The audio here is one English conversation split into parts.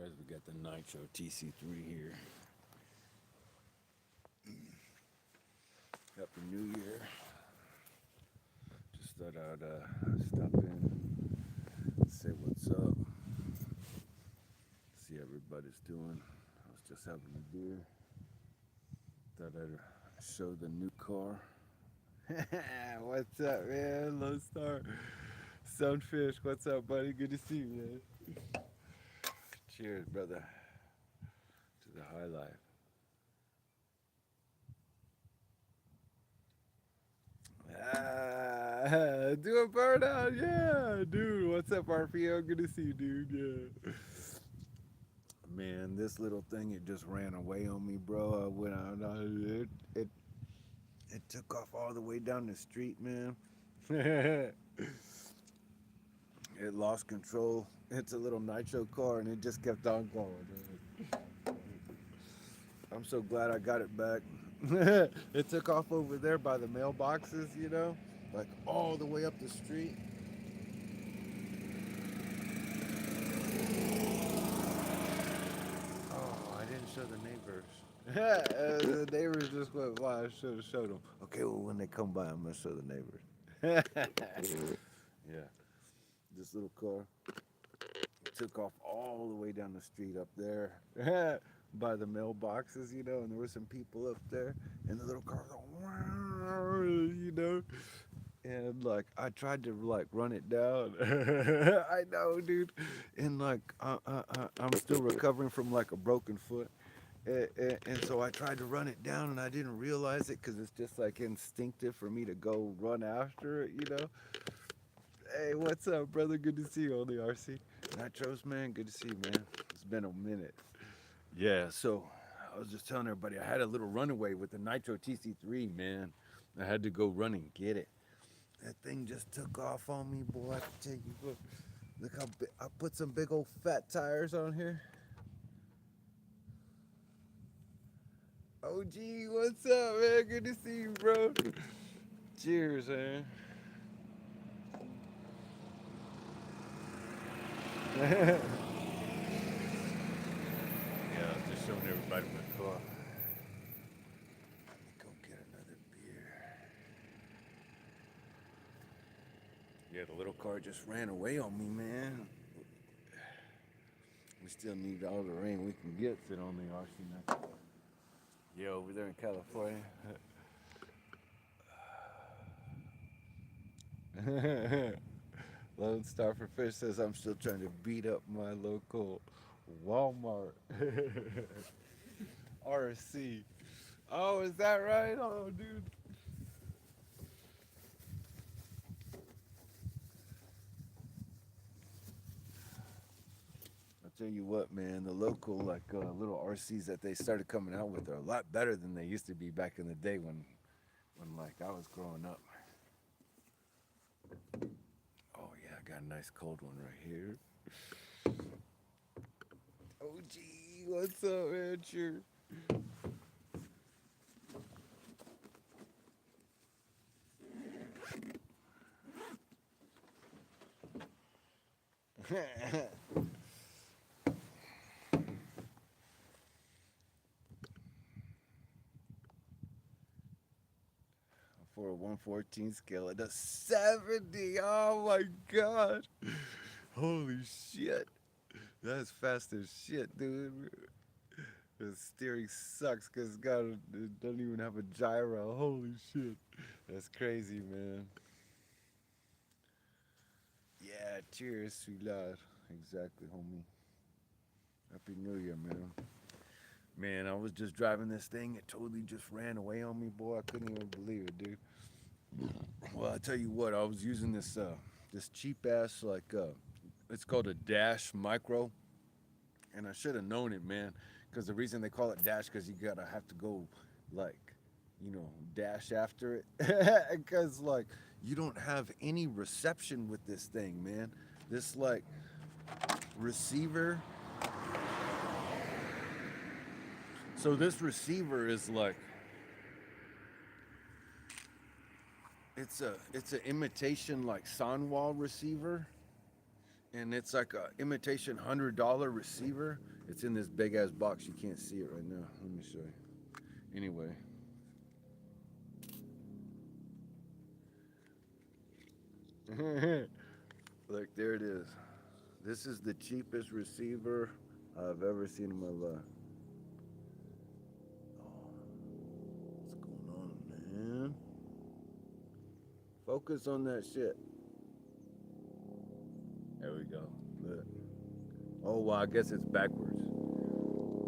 guys, we got the Nitro TC3 here. Happy New Year. Just thought I'd stop in, say what's up, see how everybody's doing. I was just having a beer. Thought I'd show the new car. What's up, man? Low Star. Sunfish, what's up, buddy? Good to see you, man. Cheers, brother, to the high life. Do a burnout, yeah, dude. What's up, RPO? Good to see you, dude. Yeah. Man, this little thing, it just ran away on me, bro. I went out, it took off all the way down the street, man. It lost control. It's a little nitro car, and it just kept on going, dude. I'm so glad I got it back. It took off over there by the mailboxes, you know, like all the way up the street. Oh, I didn't show the neighbors. The neighbors just went by. I should have showed them. Okay, well, when they come by, I'm going to show the neighbors. Yeah. This little car took off all the way down the street up there by the mailboxes, you know, and there were some people up there, and the little car going, you know, and like I tried to like run it down. I know, dude, and like I'm still recovering from like a broken foot. And so I tried to run it down, and I didn't realize it because it's just like instinctive for me to go run after it, you know. Hey, what's up, brother? Good to see you on the RC. Nitros, man. Good to see you, man. It's been a minute. Yeah, so I was just telling everybody I had a little runaway with the Nitro TC3, man. I had to go run and get it. That thing just took off on me, boy. I can tell you what. Look how big. I put some big old fat tires on here. OG, what's up, man? Good to see you, bro. Cheers, man. Yeah, I was just showing everybody my car. Let me go get another beer. Yeah, the little car just ran away on me, man. We still need all the rain we can get sit on the RC now. Yeah, over there in California. Lone Star for Fish says I'm still trying to beat up my local Walmart RC. Oh, is that right? Oh, dude. I'll tell you what, man. The local like little RCs that they started coming out with are a lot better than they used to be back in the day when like I was growing up. Oh yeah, I got a nice cold one right here. Oh gee, what's up, man? Sure. For a 114 scale, it does 70. Oh my god. Holy shit. That's fast as shit, dude. The steering sucks because it doesn't even have a gyro. Holy shit. That's crazy, man. Yeah, cheers, sweetheart. Exactly, homie. Happy New Year, man. Man, I was just driving this thing. It totally just ran away on me, boy. I couldn't even believe it, dude. Well, I tell you what, I was using this cheap ass it's called a Dash Micro, and I should have known it, man. Because the reason they call it Dash, because you gotta have to go, like, dash after it, because like you don't have any reception with this thing, man. This like receiver. So this receiver is like it's an imitation like Sonwall receiver, and it's like a imitation $100 receiver. It's in this big ass box. You can't see it right now. Let me show you. Anyway, look, there it is. This is the cheapest receiver I've ever seen in my life. What's going on, man? Focus on that shit. There we go. Look. Oh, well, I guess it's backwards.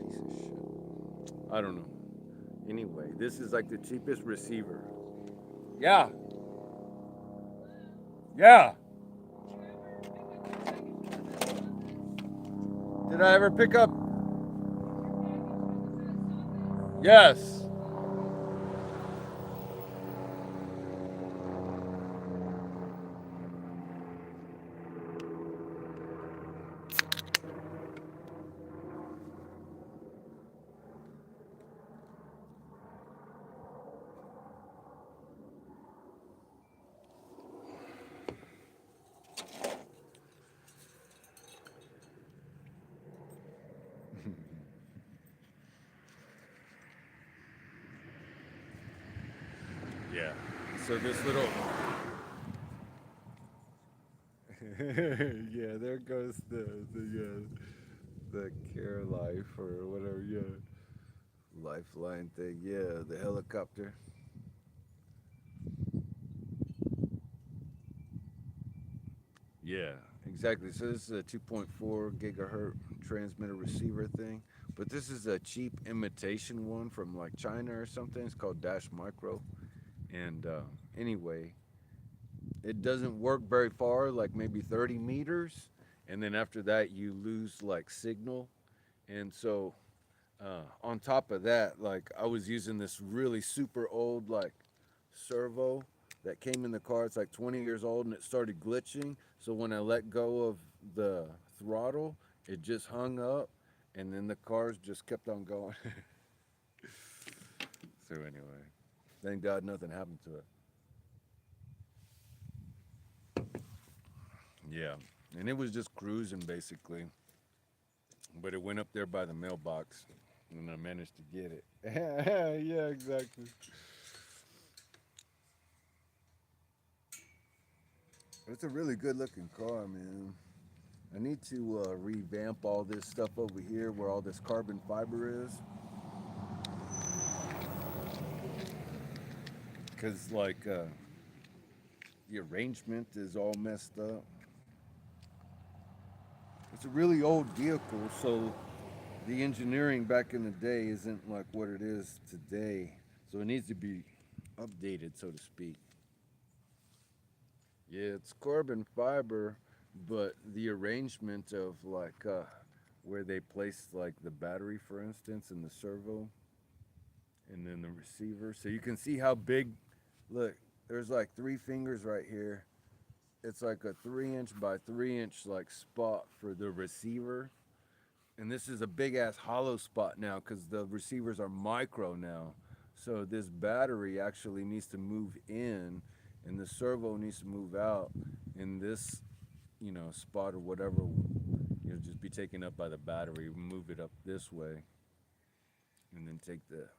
Piece of shit. I don't know. Anyway, this is like the cheapest receiver. Yeah. Yeah. Did I ever pick up? Yes. Yeah. So this little. Yeah, there goes the care life or whatever. Yeah, lifeline thing. Yeah, the helicopter. Yeah, exactly. So this is a 2.4 gigahertz transmitter receiver thing, but this is a cheap imitation one from like China or something. It's called Dash Micro, and anyway, it doesn't work very far, like maybe 30 meters, and then after that you lose like signal, and so on top of that, like I was using this really super old like servo that came in the car. It's like 20 years old and it started glitching. So when I let go of the throttle, it just hung up and then the cars just kept on going. So anyway, thank God nothing happened to it. Yeah. And it was just cruising basically. But it went up there by the mailbox and I managed to get it. Yeah, exactly. It's a really good looking car, man. I need to revamp all this stuff over here where all this carbon fiber is. Because, like, the arrangement is all messed up. It's a really old vehicle, so the engineering back in the day isn't like what it is today. So it needs to be updated, so to speak. Yeah, it's carbon fiber, but the arrangement of like where they place like the battery, for instance, and the servo, and then the receiver. So you can see how big. Look, there's like three fingers right here. It's like a 3 inch by 3 inch like spot for the receiver, and this is a big ass hollow spot now because the receivers are micro now. So this battery actually needs to move in, and the servo needs to move out, and this spot or whatever just be taken up by the battery. Move it up this way, and then take the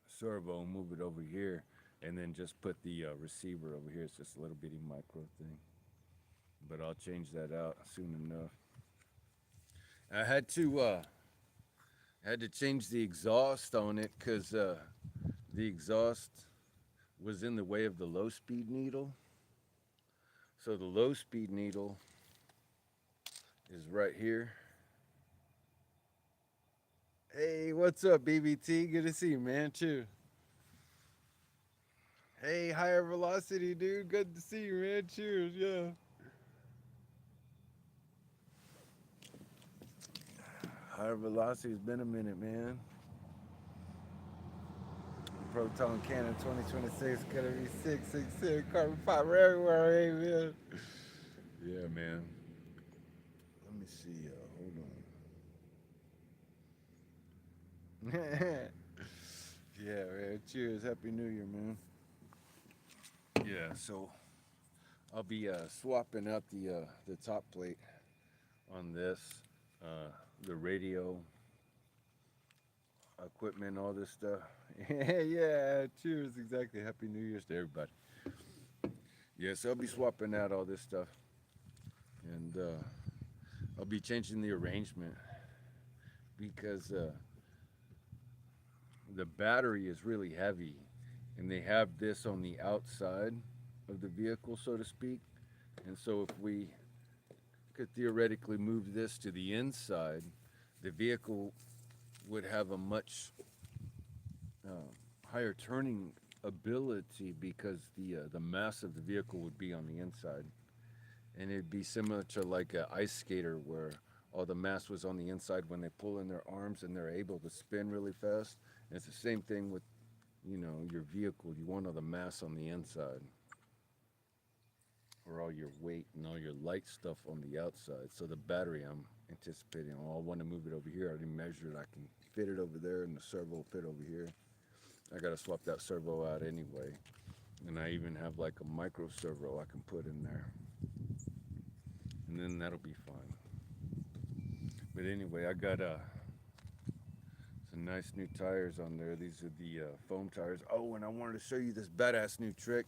servo and move it over here, and then just put the receiver over here. It's just a little bitty micro thing, but I'll change that out soon enough. I had to change the exhaust on it because the exhaust was in the way of the low speed needle. So the low speed needle is right here. Hey, what's up, BBT? Good to see you, man. Cheers. Hey, higher velocity, dude. Good to see you, man. Cheers, yeah. Higher velocity's been a minute, man. Proton cannon 2026 gonna be 666 carbon fiber everywhere, hey, man. Yeah, man. Let me see. Hold on. Yeah, man. Cheers. Happy New Year, man. Yeah, so I'll be swapping out the top plate. on this, the radio equipment, all this stuff. Yeah, cheers, exactly. Happy New Year's to everybody. Yes, I'll be swapping out all this stuff, and I'll be changing the arrangement because the battery is really heavy, and they have this on the outside of the vehicle, so to speak. And so, if we could theoretically move this to the inside, the vehicle would have a much higher turning ability because the mass of the vehicle would be on the inside, and it'd be similar to like an ice skater where all the mass was on the inside when they pull in their arms and they're able to spin really fast. And it's the same thing with your vehicle. You want all the mass on the inside, or all your weight and all your light stuff on the outside. So the battery, I'm anticipating, I want to move it over here. I already measured it. I can fit it over there, and the servo will fit over here. I got to swap that servo out anyway. And I even have like a micro servo I can put in there. And then that'll be fine. But anyway, I got some nice new tires on there. These are the foam tires. Oh, and I wanted to show you this badass new trick.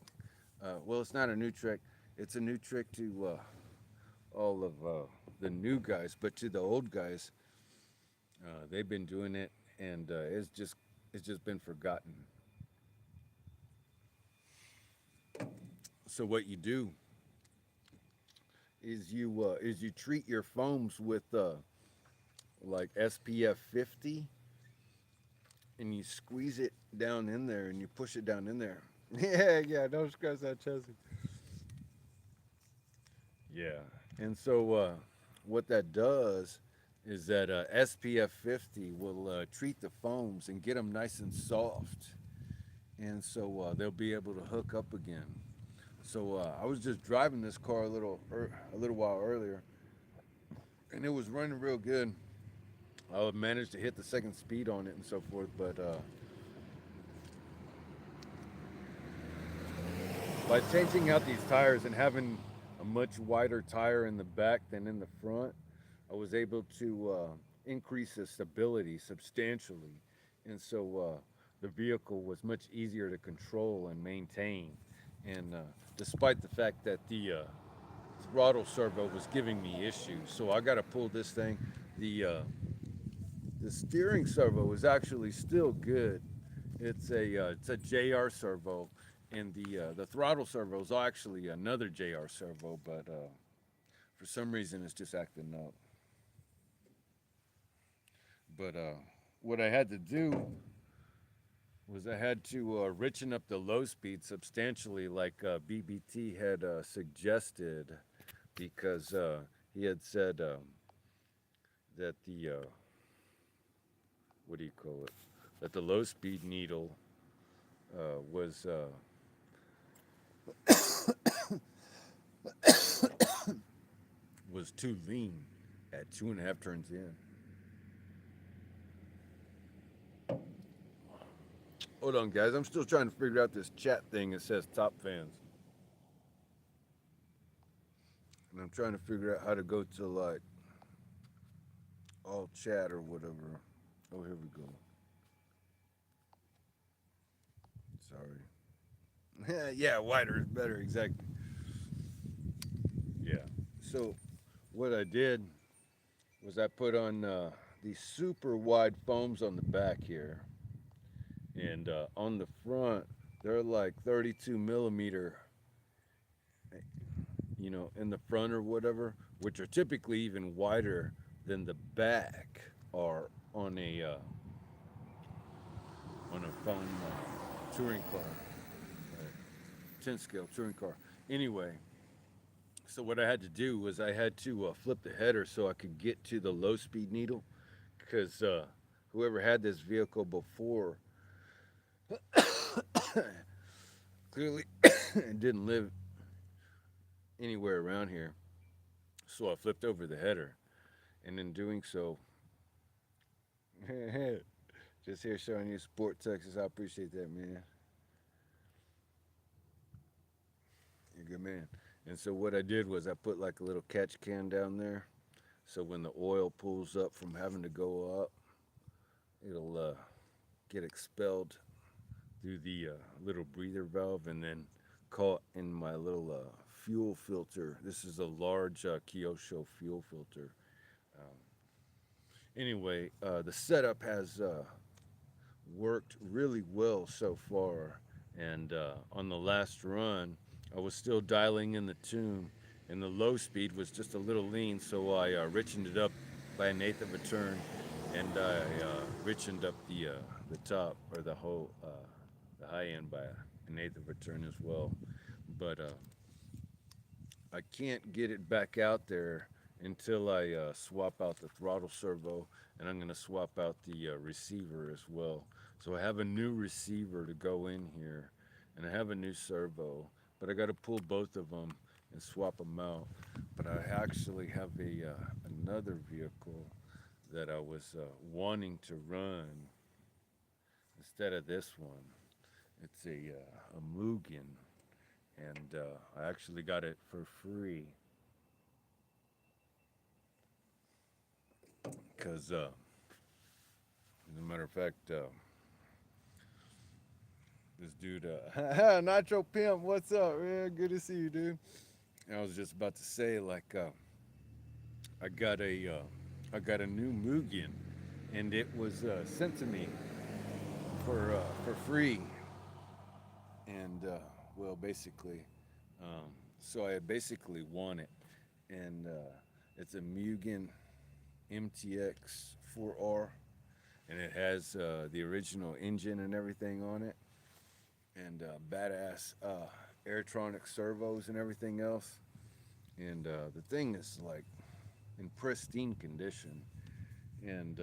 Well, it's not a new trick. It's a new trick to all of the new guys, but to the old guys, they've been doing it, and it's just been forgotten. So what you do is you treat your foams with like SPF 50, and you squeeze it down in there, and you push it down in there. Yeah, don't scratch that chassis. Yeah. And so what that does is that SPF 50 will treat the foams and get them nice and soft. And so they'll be able to hook up again. So I was just driving this car a little while earlier, and it was running real good. I managed to hit the second speed on it and so forth, but by changing out these tires and having a much wider tire in the back than in the front, I was able to increase the stability substantially. And so the vehicle was much easier to control and maintain. And despite the fact that the throttle servo was giving me issues, so I got to pull this thing. The steering servo is actually still good. It's a JR servo, and the throttle servo is actually another JR servo, but for some reason it's just acting up. But what I had to do was I had to richen up the low speed substantially, like BBT had suggested, because he had said that the what do you call it? That the low speed needle was was too lean at 2.5 turns in. Hold on, guys. I'm still trying to figure out this chat thing that says top fans. And I'm trying to figure out how to go to like all chat or whatever. Oh, here we go. Sorry. Yeah, wider is better. Exactly. Yeah. So what I did was I put on these super wide foams on the back here. And on the front, they're like 32 millimeter, in the front or whatever, which are typically even wider than the back are on a fun touring car, 10 scale touring car. Anyway, so what I had to do was I had to flip the header so I could get to the low speed needle, because whoever had this vehicle before clearly didn't live anywhere around here. So I flipped over the header, and in doing so, just here showing you Sport Texas. I appreciate that, man. You're a good man. And so what I did was I put like a little catch can down there So when the oil pulls up from having to go up, it'll get expelled through the little breather valve and then caught in my little fuel filter. This is a large Kyosho fuel filter. Um, anyway, the setup has worked really well so far. And on the last run, I was still dialing in the tune, and the low speed was just a little lean, so I richened it up by an eighth of a turn, and I richened up the top or the high end by an eighth of a turn as well. But I can't get it back out there until I swap out the throttle servo, and I'm going to swap out the receiver as well. So I have a new receiver to go in here, and I have a new servo, but I got to pull both of them and swap them out. But I actually have another vehicle that I was wanting to run instead of this one. It's a Mugen, and I actually got it for free because, as a matter of fact, this dude, Nitro Pimp, what's up, man? Good to see you, dude. I was just about to say, like, I got I got a new Mugen, and it was sent to me for free, and well, basically, so I basically won it, and it's a Mugen MTX 4R, and it has the original engine and everything on it, and badass Airtronic servos and everything else. And the thing is like in pristine condition. And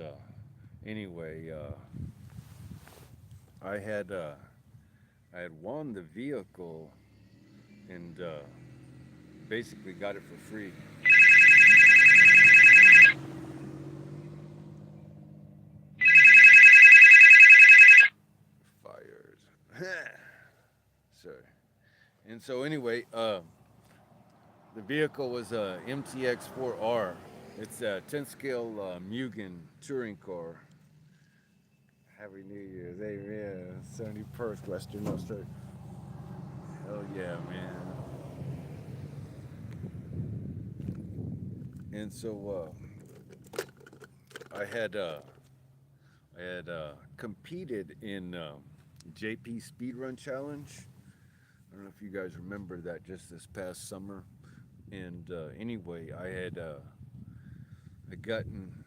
anyway, I had uh, I had won the vehicle and basically got it for free. Fired. Sorry. And so anyway, the vehicle was a MTX 4R. It's a 10 scale Mugen touring car. Happy New Year's, amen. 71st Western Australia. Hell yeah, man. And so I had competed in JP Speedrun Challenge. I don't know if you guys remember that just this past summer. And anyway, I gotten,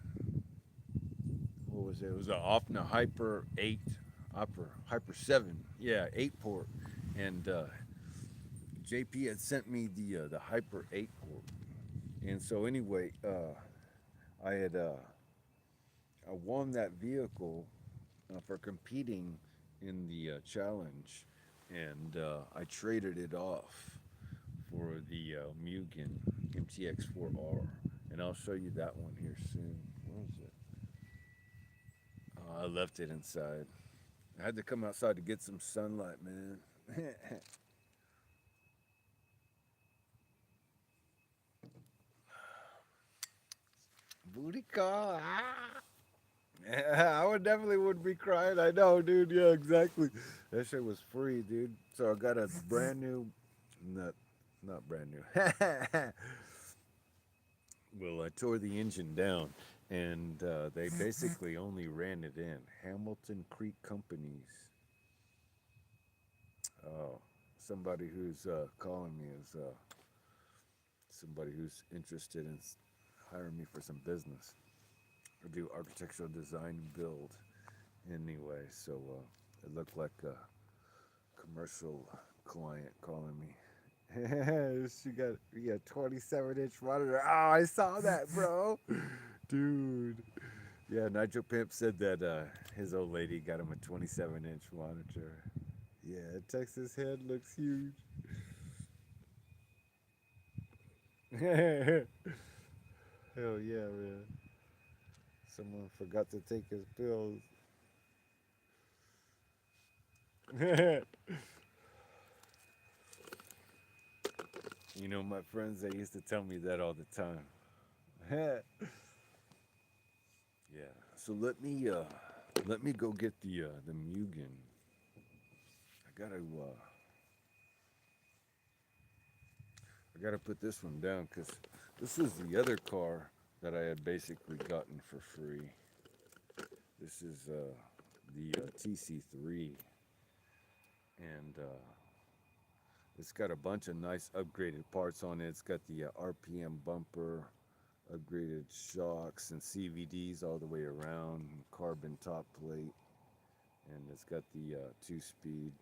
what was it? It was an Offna Hyper 8, Hyper 7, yeah, 8 port. And JP had sent me the Hyper 8 port. And so anyway, I won that vehicle for competing in the challenge, and I traded it off for the Mugen MTX4R, and I'll show you that one here soon. Where is it? I left it inside. I had to come outside to get some sunlight, man. Booty call. Ah. Yeah, I would definitely would be crying. I know, dude. Yeah, exactly. That shit was free, dude. So I got a brand new, not brand new. Well, I tore the engine down, and they basically only ran it in. Hamilton Creek Companies. Oh, somebody who's calling me is somebody who's interested in hiring me for some business. I do architectural design build anyway, so it looked like a commercial client calling me. You got 27-inch monitor. Oh, I saw that, bro. Dude. Yeah, Nigel Pimp said that his old lady got him a 27-inch monitor. Yeah, Texas head looks huge. Hell yeah, man. Someone forgot to take his pills. You know, my friends, they used to tell me that all the time. Yeah. So let me go get the Mugen. I gotta put this one down because this is the other car that I had basically gotten for free. This is the TC3, and it's got a bunch of nice upgraded parts on it. It's got the RPM bumper, upgraded shocks and CVDs all the way around, carbon top plate, and it's got the 2-speed.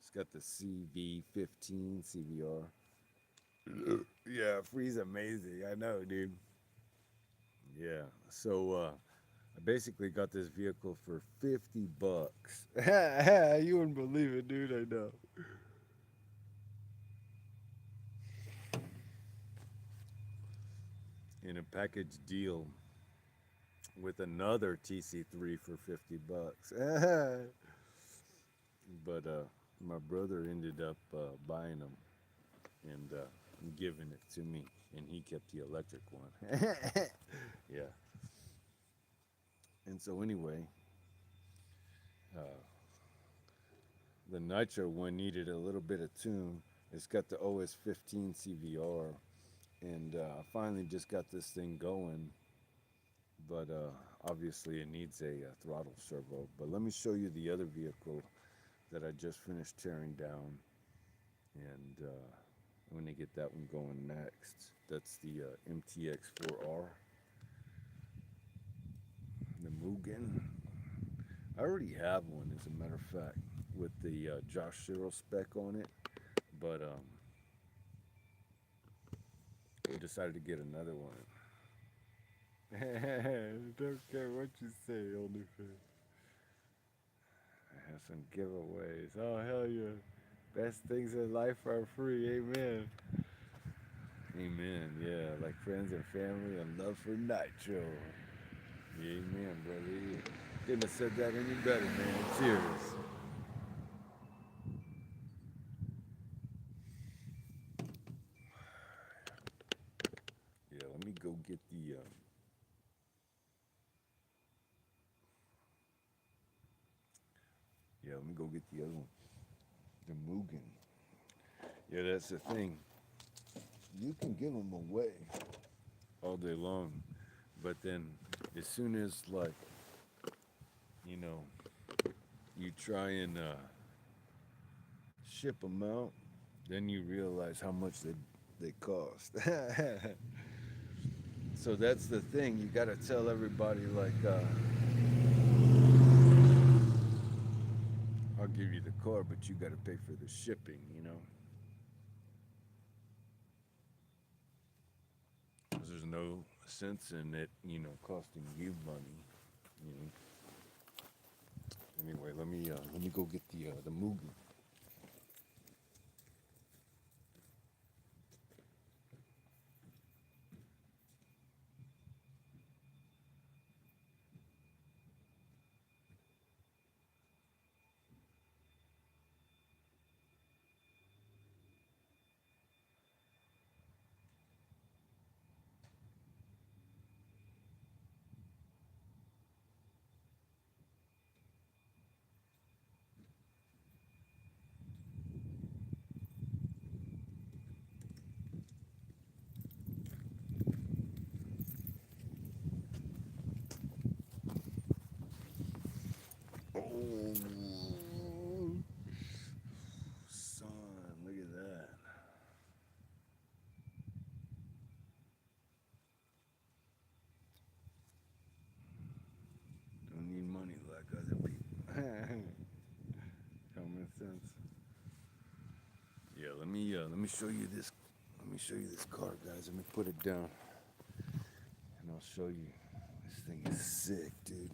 It's got the CV15 CVR. Yeah, Free's amazing. I know, dude. Yeah. So I basically got this vehicle for $50. You wouldn't believe it, dude. I know. In a package deal with another TC3 for $50. But my brother ended up buying them and giving it to me, and he kept the electric one. Yeah. And so anyway, uh, the Nitro one needed a little bit of tune. It's got the OS15 CVR, and I finally just got this thing going. But obviously, it needs a throttle servo. But let me show you the other vehicle that I just finished tearing down, and I'm gonna get that one going next. That's the MTX4R, the Mugen. I already have one, as a matter of fact, with the Josh Cyril spec on it, but I decided to get another one. Don't care what you say, OnlyFans. I have some giveaways. Oh, hell yeah. Best things in life are free. Amen. Amen. Yeah, like friends and family and love for Nitro. Amen, brother. Couldn't have said that any better, man. Cheers. Yeah, let me go get the. Yeah, let me go get the other one. The Mugen. Yeah, that's the thing. You can give them away all day long, but then as soon as, like, you know, you try and ship them out, then you realize how much they cost. So that's the thing. You got to tell everybody, like, I'll give you the car, but you got to pay for the shipping, you know? Because there's no sense in it, you know, costing you money, you know? Anyway, let me go get the Mugen. Oh, son, look at that. Don't need money like other people. Common sense. Yeah, let me show you this. Let me show you this car, guys. Let me put it down, and I'll show you. This thing is sick, dude.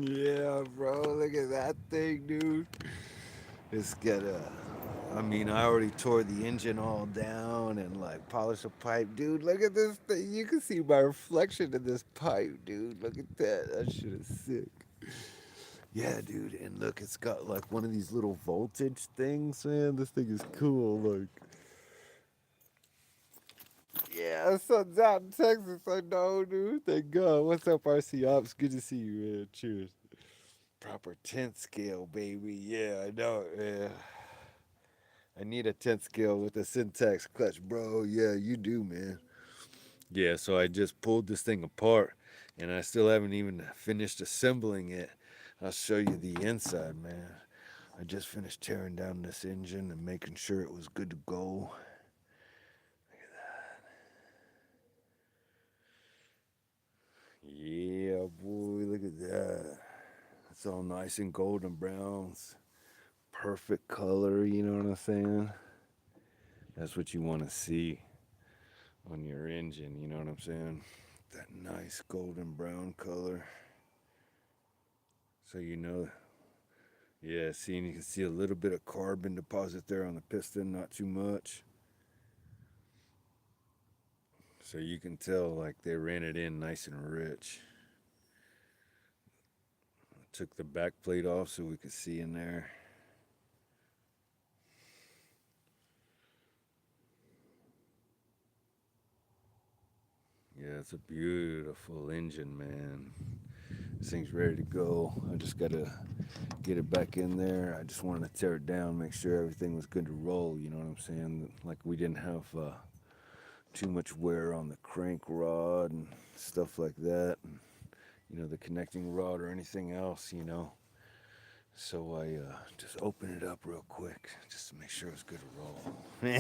Yeah, bro. Look at that thing, dude. It's got a I mean, I already tore the engine all down and like polished the pipe. Dude, look at this thing. You can see my reflection in this pipe, dude. Look at that. That shit is sick. Yeah, dude. And look, it's got like one of these little voltage things, man. This thing is cool. Like, yeah, sun's out in Texas. I know, dude. Thank God. What's up, RC Ops? Good to see you, man. Cheers. Proper 10th scale, baby. Yeah, I know. Yeah. I need a 10th scale with a syntax clutch, bro. Yeah, you do, man. Yeah, so I just pulled this thing apart and I still haven't even finished assembling it. I'll show you the inside, man. I just finished tearing down this engine and making sure it was good to go. Yeah, boy, look at that. It's all nice and golden browns. Perfect color, you know what I'm saying? That's what you want to see on your engine, you know what I'm saying? That nice golden brown color. So you know, yeah, see, and you can see a little bit of carbon deposit there on the piston, not too much. So you can tell like they ran it in nice and rich. I took the back plate off so we could see in there. Yeah, it's a beautiful engine, man. This thing's ready to go. I just gotta get it back in there. I just wanted to tear it down, make sure everything was good to roll. You know what I'm saying? Like we didn't have too much wear on the crank rod and stuff like that. And, you know, the connecting rod or anything else, you know. So I just opened it up real quick just to make sure it's good to roll. Look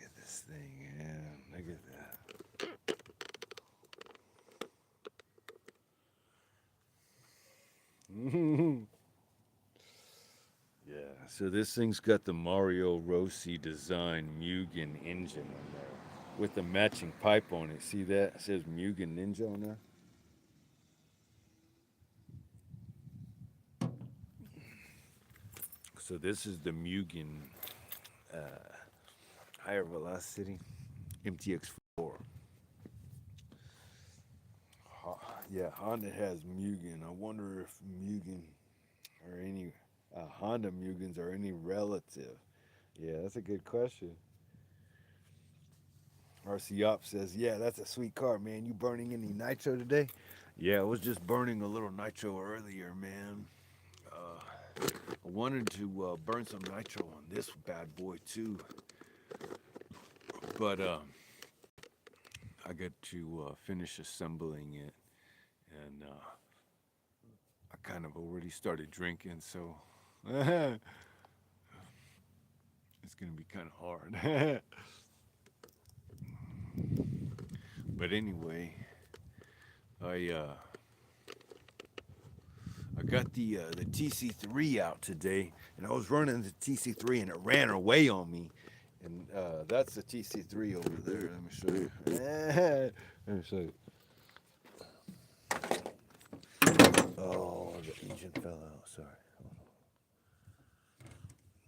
at this thing, man. Look at that. Yeah, so this thing's got the Mario Rossi design Mugen engine on there with the matching pipe on it. See that? It says Mugen Ninja on there. So this is the Mugen higher velocity MTX4. Yeah, Honda has Mugen. I wonder if Mugen or any Honda Mugens are any relative. Yeah, that's a good question. RC Op says, "Yeah, that's a sweet car, man. You burning any nitro today?" Yeah, I was just burning a little nitro earlier, man. I wanted to burn some nitro on this bad boy too, but I got to finish assembling it, and I kind of already started drinking, so it's gonna be kind of hard. But anyway, I uh, I got the TC3 out today, and I was running the TC3, and it ran away on me. And that's the TC3 over there. Let me show you. Let me show you. Oh, the engine fell out. Sorry.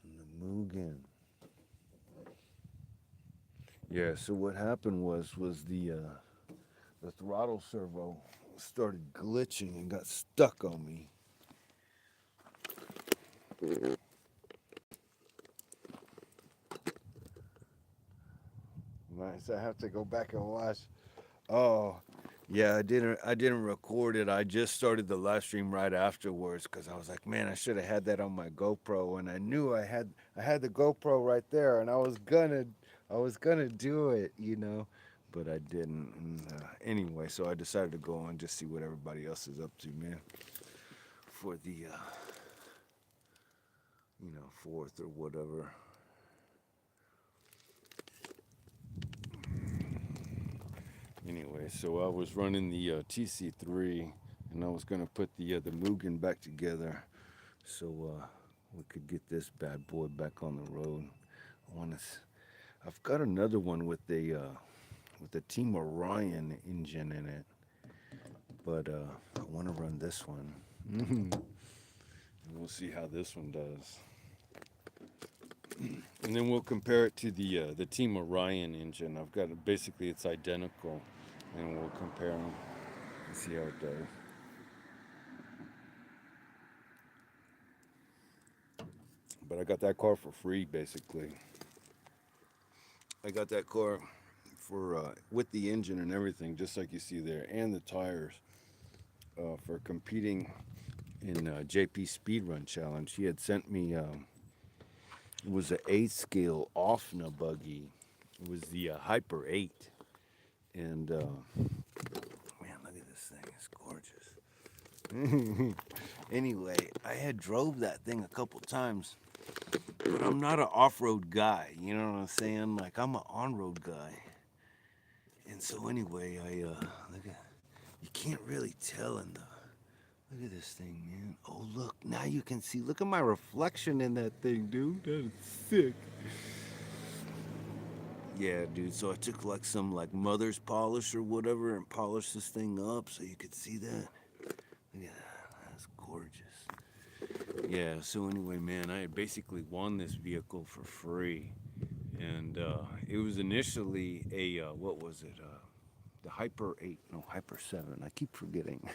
The Mugen. Yeah. So what happened was the throttle servo started glitching and got stuck on me. Nice. I have to go back and watch. Oh, yeah. I didn't record it. I just started the live stream right afterwards because I was like, man, I should have had that on my GoPro, and I knew I had the GoPro right there, and I was gonna do it, you know, but I didn't. And, anyway, so I decided to go and just see what everybody else is up to, man, for the 4th or whatever. Anyway, so I was running the TC3, and I was gonna put the Mugen back together, so we could get this bad boy back on the road. I've got another one with the Team Orion engine in it, but I want to run this one. We'll see how this one does. And then we'll compare it to the Team Orion engine. I've got it, basically it's identical, and we'll compare them and see how it does. But I got that car for free, basically. I got that car for with the engine and everything, just like you see there, and the tires for competing in JP Speedrun Challenge. He had sent me it was an 8 scale Offna buggy. It was the Hyper 8, and man, look at this thing. It's gorgeous. Anyway, I had drove that thing a couple times, but I'm not an off-road guy. You know what I'm saying? Like, I'm an on-road guy. And so anyway, I look at, you can't really tell in the, look at this thing, man. Oh, look, now you can see. Look at my reflection in that thing, dude. That is sick. Yeah, dude. So I took like some like mother's polish or whatever and polished this thing up so you could see that. Look at that. That's gorgeous. Yeah. So anyway, man, I had basically won this vehicle for free, and it was initially a what was it? The Hyper 8, no Hyper 7. I keep forgetting.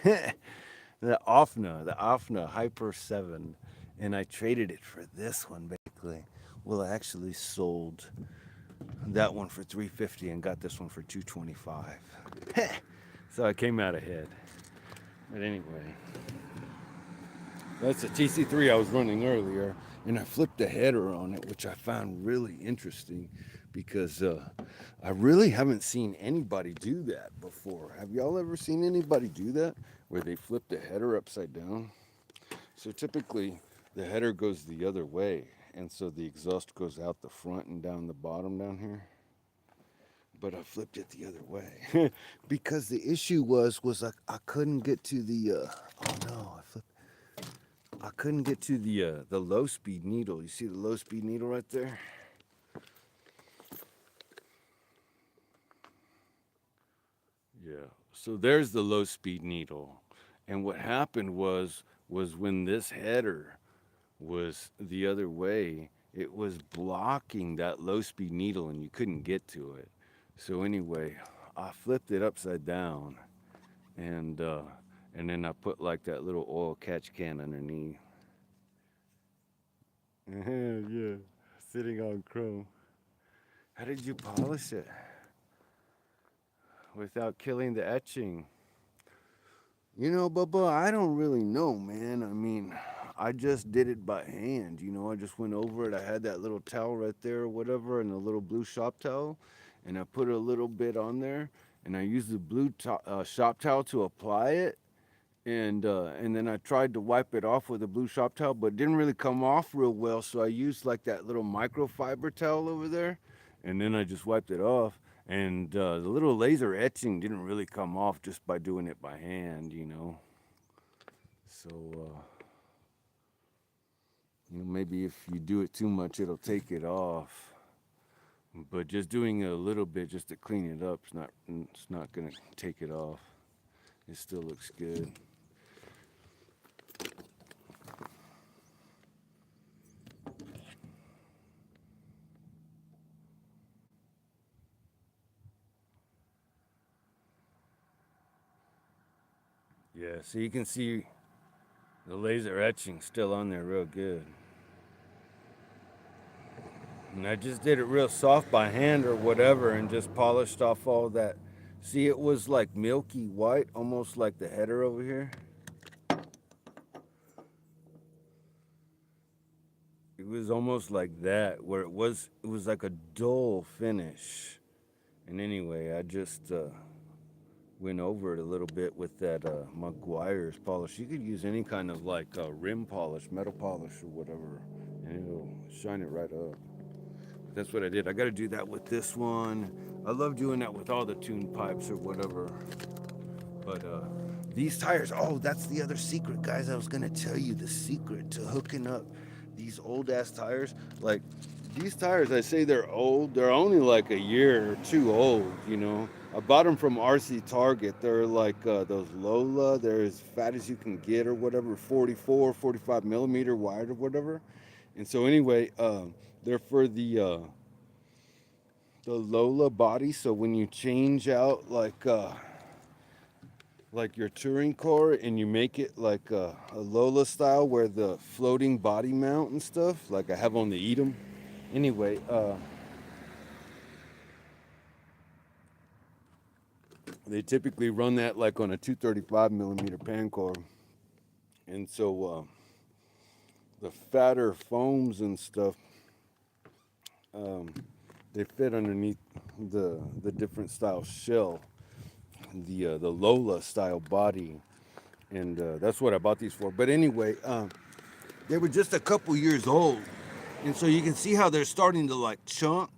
The Offna Hyper 7, and I traded it for this one basically. Well, I actually sold that one for 350 and got this one for 225. So I came out ahead. But anyway, that's a TC3 I was running earlier, and I flipped the header on it, which I found really interesting because I really haven't seen anybody do that before. Have y'all ever seen anybody do that where they flip the header upside down? So typically the header goes the other way, and so the exhaust goes out the front and down the bottom down here. But I flipped it the other way because the issue was I couldn't get to the oh no, I couldn't get to the low speed needle. You see the low speed needle right there? Yeah. So there's the low speed needle. And what happened was when this header was the other way, it was blocking that low speed needle and you couldn't get to it. So anyway, I flipped it upside down, and uh and then I put like that little oil catch can underneath. Yeah, sitting on chrome. How did you polish it without killing the etching? You know, Bubba, I don't really know, man. I mean, I just did it by hand. You know, I just went over it. I had that little towel right there or whatever, and a little blue shop towel, and I put a little bit on there, and I used the blue shop towel to apply it, and then I tried to wipe it off with a blue shop towel, but it didn't really come off real well. So I used like that little microfiber towel over there, and then I just wiped it off. And the little laser etching didn't really come off just by doing it by hand, you know. So you know, maybe if you do it too much, it'll take it off. But just doing it a little bit just to clean it up, it's not gonna take it off. It still looks good. Yeah, so you can see the laser etching still on there real good. And I just did it real soft by hand or whatever and just polished off all that. See, it was like milky white, almost like the header over here. It was almost like that, where it was like a dull finish. And anyway, I just went over it a little bit with that Maguire's polish. You could use any kind of like rim polish, metal polish or whatever, and it'll shine it right up. That's what I did. I got to do that with this one. I love doing that with all the tuned pipes or whatever. But these tires, oh, that's the other secret, guys. I was going to tell you the secret to hooking up these old ass tires. Like these tires, I say they're old. They're only like a year or two old, you know. I bought them from RC Target. They're like those Lola. They're as fat as you can get or whatever, 44, 45 millimeter wide or whatever. And so anyway, they're for the Lola body. So when you change out like your touring car and you make it like a Lola style where the floating body mount and stuff, like I have on the Edom. Anyway, they typically run that like on a 235 millimeter pan car. And so the fatter foams and stuff, they fit underneath the different style shell, the Lola style body, and that's what I bought these for. But anyway, they were just a couple years old, and so you can see how they're starting to like chunk,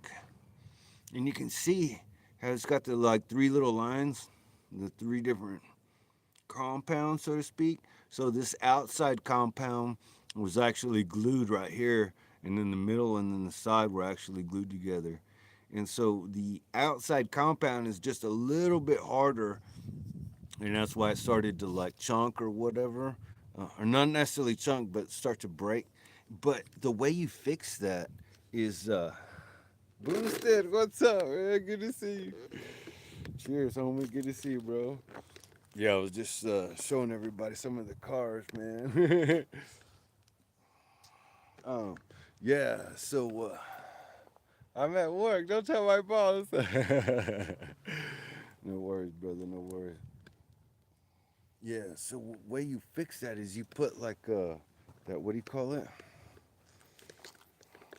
and you can see how it's got the like three little lines, the three different compounds, so to speak. So this outside compound was actually glued right here, and then the middle and then the side were actually glued together. And so the outside compound is just a little bit harder, and that's why it started to like chunk or whatever, or not necessarily chunk, but start to break. But the way you fix that is Boosted, what's up, man? Good to see you. cheers, homie. Good to see you, bro. Yeah, I was just showing everybody some of the cars, man. um, yeah, so I'm at work. Don't tell my boss. no worries, brother. No worries. Yeah, so way you fix that is you put like that. What do you call it?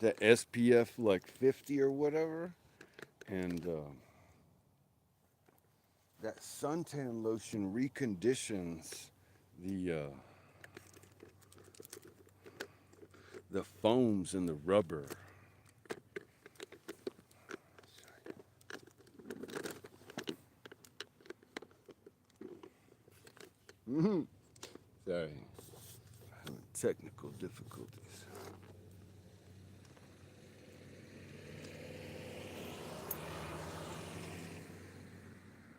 That SPF like 50 or whatever, and that suntan lotion reconditions the foams and the rubber. Sorry, having technical difficulties.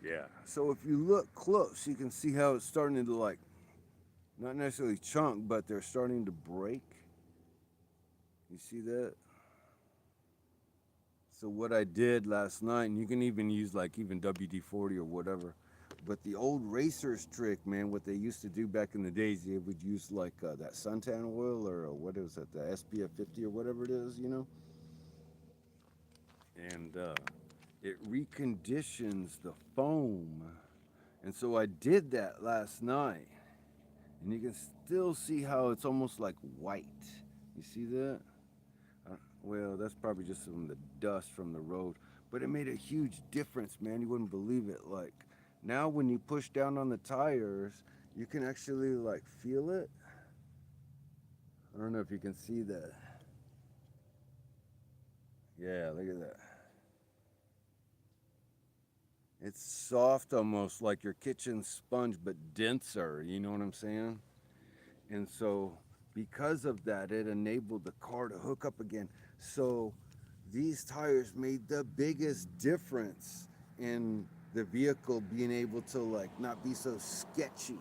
Yeah. So if you look close, you can see how it's starting to like, not necessarily chunk, but they're starting to break. You see that? So what I did last night, and you can even use like even WD-40 or whatever, but the old racers trick, man, what they used to do back in the days, they would use like that suntan oil or what is it, the SPF 50 or whatever it is, you know? And it reconditions the foam. And so I did that last night. And you can still see how it's almost like white. You see that? Well, that's probably just from the dust from the road. But it made a huge difference, man. You wouldn't believe it. Like, now when you push down on the tires, you can actually, like, feel it. I don't know if you can see that. Yeah, look at that. It's soft almost like your kitchen sponge, but denser. You know what I'm saying? And so because of that, it enabled the car to hook up again. So these tires made the biggest difference in the vehicle being able to like not be so sketchy.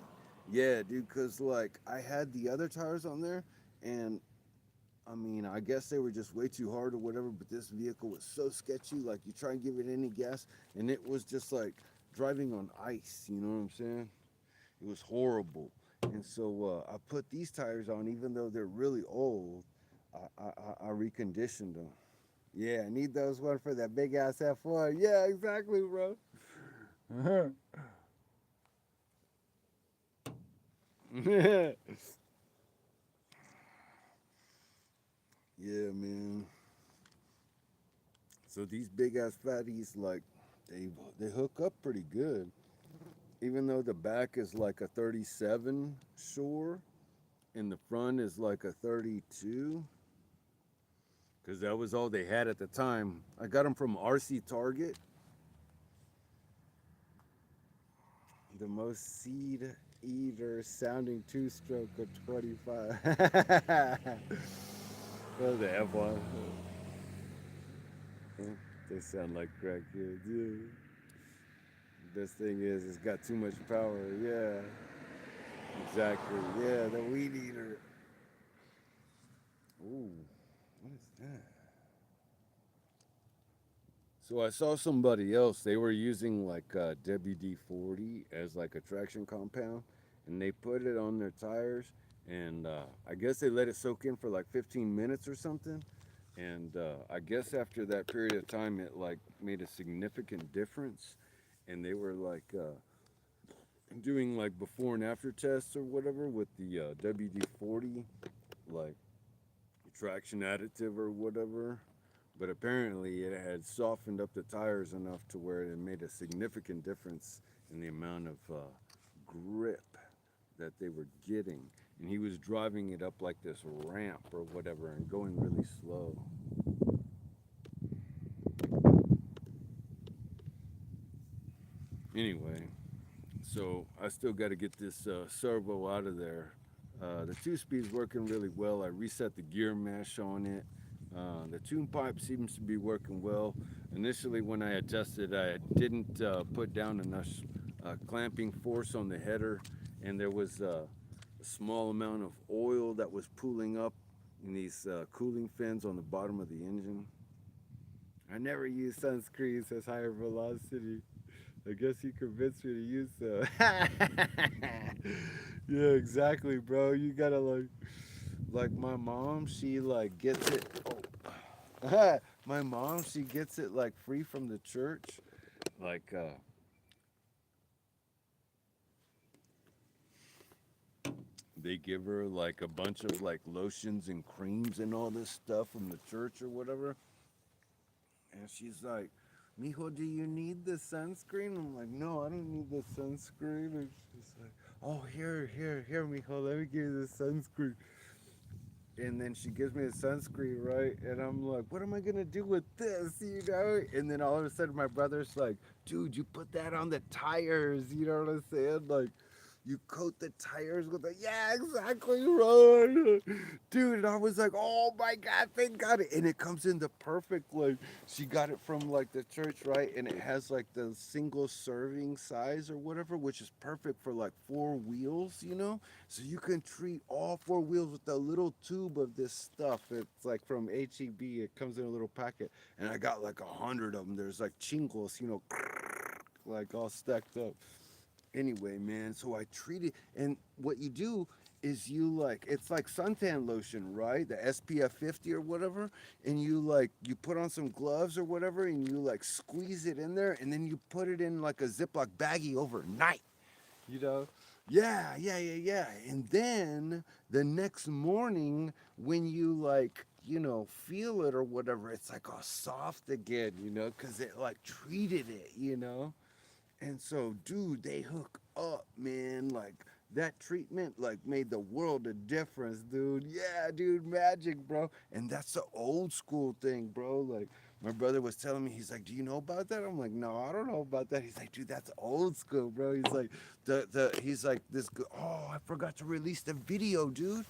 Yeah, dude, because like I had the other tires on there, and I mean, I guess they were just way too hard or whatever, but this vehicle was so sketchy. Like, you try and give it any gas, and it was just like driving on ice. You know what I'm saying? It was horrible. And so I put these tires on, even though they're really old. I reconditioned them. Yeah, I need those one for that big ass F1. Yeah, exactly, bro. Yeah, man. So these big ass fatties, like, they hook up pretty good. Even though the back is like a 37 Shore and the front is like a 32, because that was all they had at the time. I got them from RC Target. The most seed eater sounding two-stroke of 25. Oh, the F1. They sound like crackheads. Yeah. Best thing is it's got too much power. Yeah, exactly. Yeah, the weed eater. Ooh, what is that? So I saw somebody else. They were using like WD-40 as like a traction compound, and they put it on their tires, and I guess they let it soak in for like 15 minutes or something. And I guess after that period of time, it like made a significant difference, and they were like doing like before and after tests or whatever with the WD-40, like traction additive or whatever. But apparently, it had softened up the tires enough to where it made a significant difference in the amount of grip that they were getting. And he was driving it up like this ramp or whatever and going really slow. Anyway, so I still got to get this servo out of there. The two-speed's working really well. I reset the gear mesh on it. The tune pipe seems to be working well. Initially, when I adjusted, I didn't put down enough clamping force on the header, and there was a small amount of oil that was pooling up in these cooling fins on the bottom of the engine. I never use sunscreen, says higher velocity. I guess you convinced me to use some. Yeah, exactly, bro. You gotta like my mom. She like gets it. Oh, my mom. She gets it like free from the church. Like they give her like a bunch of like lotions and creams and all this stuff from the church or whatever. And she's like, Mijo, do you need the sunscreen? I'm like, no, I don't need the sunscreen. And she's like, oh, here, Mijo, let me give you the sunscreen. And then she gives me the sunscreen, right? And I'm like, what am I gonna do with this, you know? And then all of a sudden my brother's like, dude, you put that on the tires, you know what I'm saying? Like, you coat the tires with it. Yeah, exactly right. Dude, and I was like, oh my God, thank God. And it comes in the perfect, like, she got it from like the church, right? And it has like the single serving size or whatever, which is perfect for like 4 wheels, you know? So you can treat all 4 wheels with a little tube of this stuff. It's like from HEB. It comes in a little packet. And I got like 100 of them. There's like chingles, you know, like all stacked up. Anyway, man, so I treat it, and what you do is you like, it's like suntan lotion, right? The SPF 50 or whatever, and you like, you put on some gloves or whatever, and you like squeeze it in there, and then you put it in like a Ziploc baggie overnight, you know? Yeah. And then the next morning, when you like, you know, feel it or whatever, it's like all soft again, you know, because it like treated it, you know? And so, dude, they hook up, man. Like that treatment, like made the world a difference, dude. Yeah, dude, magic, bro. And that's the old school thing, bro. Like my brother was telling me, he's like, "Do you know about that?" I'm like, "No, I don't know about that." He's like, "Dude, that's old school, bro." He's like, he's like this. Oh, I forgot to release the video, dude.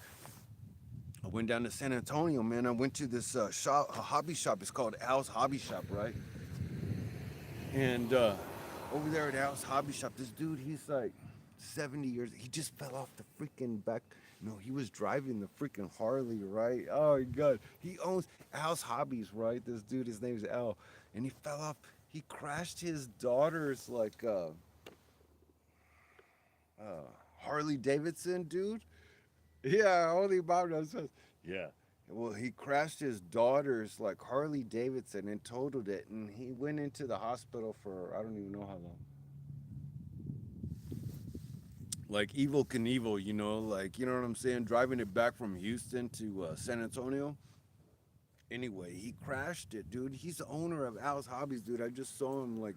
I went down to San Antonio, man. I went to this shop, a hobby shop. It's called Al's Hobby Shop, right? And over there at Al's Hobby Shop, this dude, he's like 70 years. He just fell off the freaking back. No, he was driving the freaking Harley, right? Oh my God. He owns Al's Hobbies, right? This dude, his name's Al. And he fell off. He crashed his daughter's like uh, Harley Davidson, dude. Yeah, only Bob knows. Yeah. Well, he crashed his daughter's like Harley Davidson and totaled it, and he went into the hospital for I don't even know how long. Like Evil Knievel, you know, like you know what I'm saying, driving it back from Houston to San Antonio. Anyway, he crashed it, dude. He's the owner of Al's Hobbies, dude. I just saw him like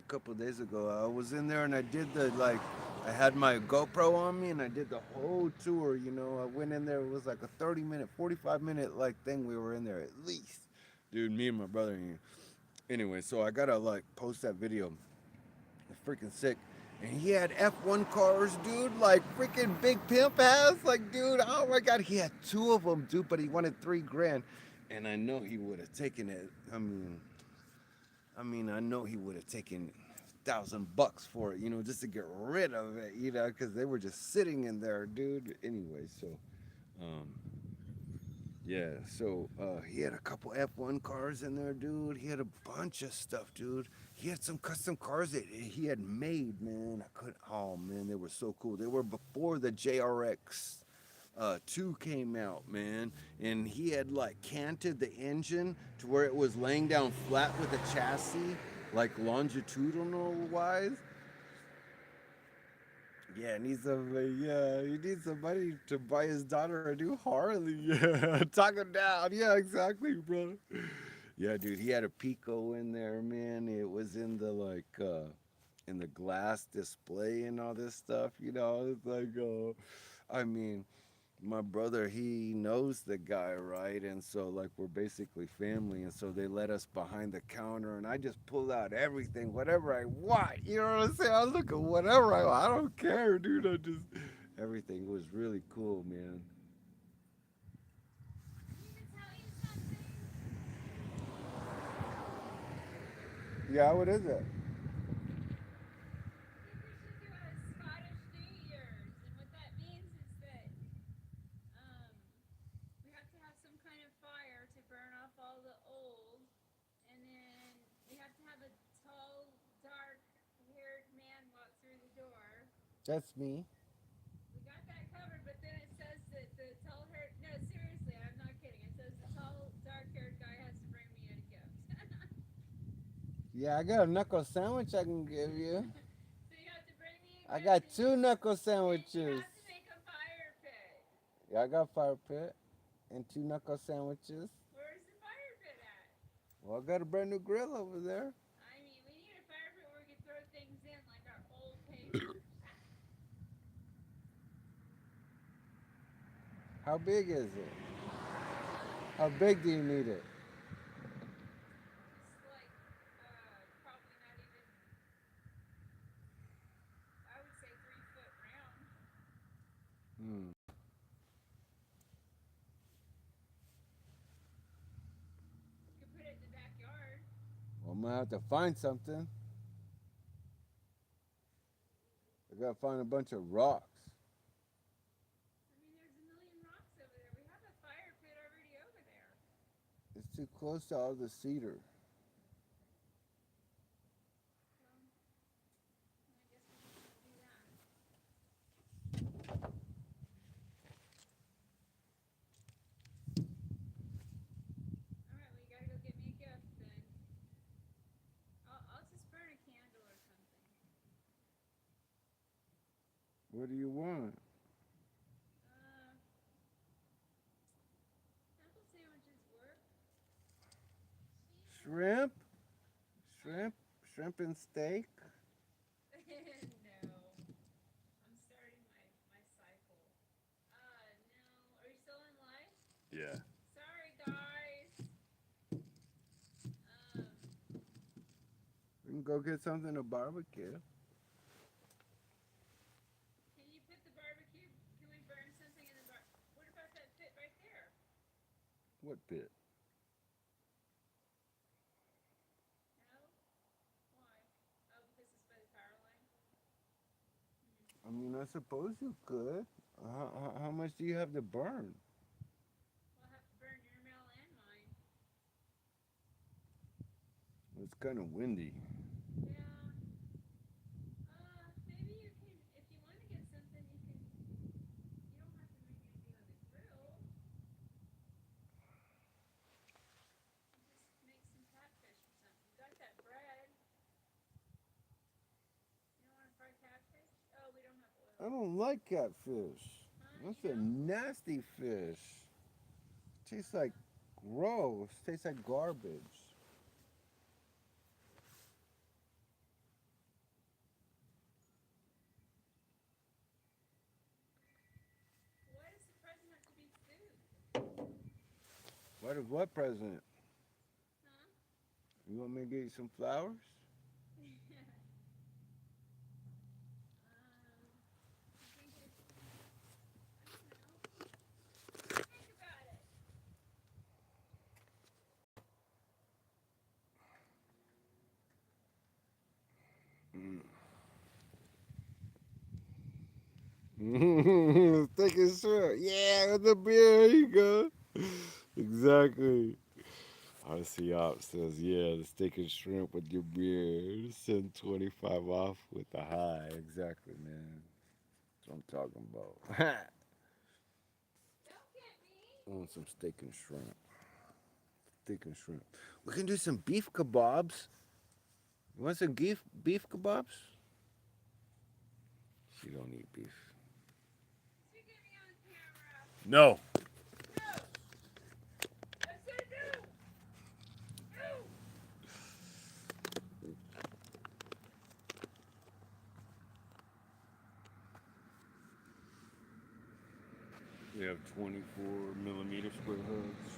a couple of days ago. I was in there and I did the like, I had my GoPro on me and I did the whole tour. You know, I went in there. It was like a 30-minute, 45-minute like thing. We were in there at least, dude. Me and my brother. Anyway, so I gotta like post that video. It's freaking sick. And he had F1 cars, dude, like freaking Big Pimp has. Like, dude, oh my God, he had 2 of them, dude, but he wanted 3 grand. And I know he would have taken it. I know he would have taken $1,000 for it, just to get rid of it, because they were just sitting in there, dude. Anyway, so um, yeah, so he had a couple F1 cars in there, dude. He had a bunch of stuff, dude. He had some custom cars that he had made, man. Oh man, they were so cool. They were before the JRX 2 came out, man. And he had like canted the engine to where it was laying down flat with the chassis, like longitudinal wise. Yeah, he needs some money to buy his daughter a new Harley. Yeah, talk him down. Yeah, exactly, brother. Yeah, dude, he had a Pico in there, man. It was in the in the glass display and all this stuff. It's like, I mean, my brother, he knows the guy, right? And so like we're basically family, and so they let us behind the counter, and I just pull out everything, whatever I want. You know what I'm saying? I look at whatever I want. I don't care, dude. I just everything was really cool, man. Yeah, what is it? That's me. Yeah, I got a knuckle sandwich I can give you. I got two knuckle sandwiches. Yeah, I got fire pit and two knuckle sandwiches. Well, I got a brand new grill over there. How big is it? How big do you need it? Hmm. Well, I'm gonna have to find something. I gotta find a bunch of rocks. It's too close to all the cedar. What do you want? Shrimp? Shrimp? Shrimp and steak? Yeah. We can go get something to barbecue. What pit? I mean, I suppose you could. How much do you have to burn? It's kind of windy. I don't like catfish. That's a nasty fish. Tastes like gross. Tastes like garbage. What is what present? You want me to get you some flowers? Steak and shrimp. Yeah, with the beer. Here you go. Exactly. RC Op says, yeah, the steak and shrimp with your beer. Send 25 off with the high. Exactly, man. That's what I'm talking about. I want some steak and shrimp. Steak and shrimp. We can do some beef kebabs. You want some beef kebabs? She don't eat beef. No. We have 24mm square hoods.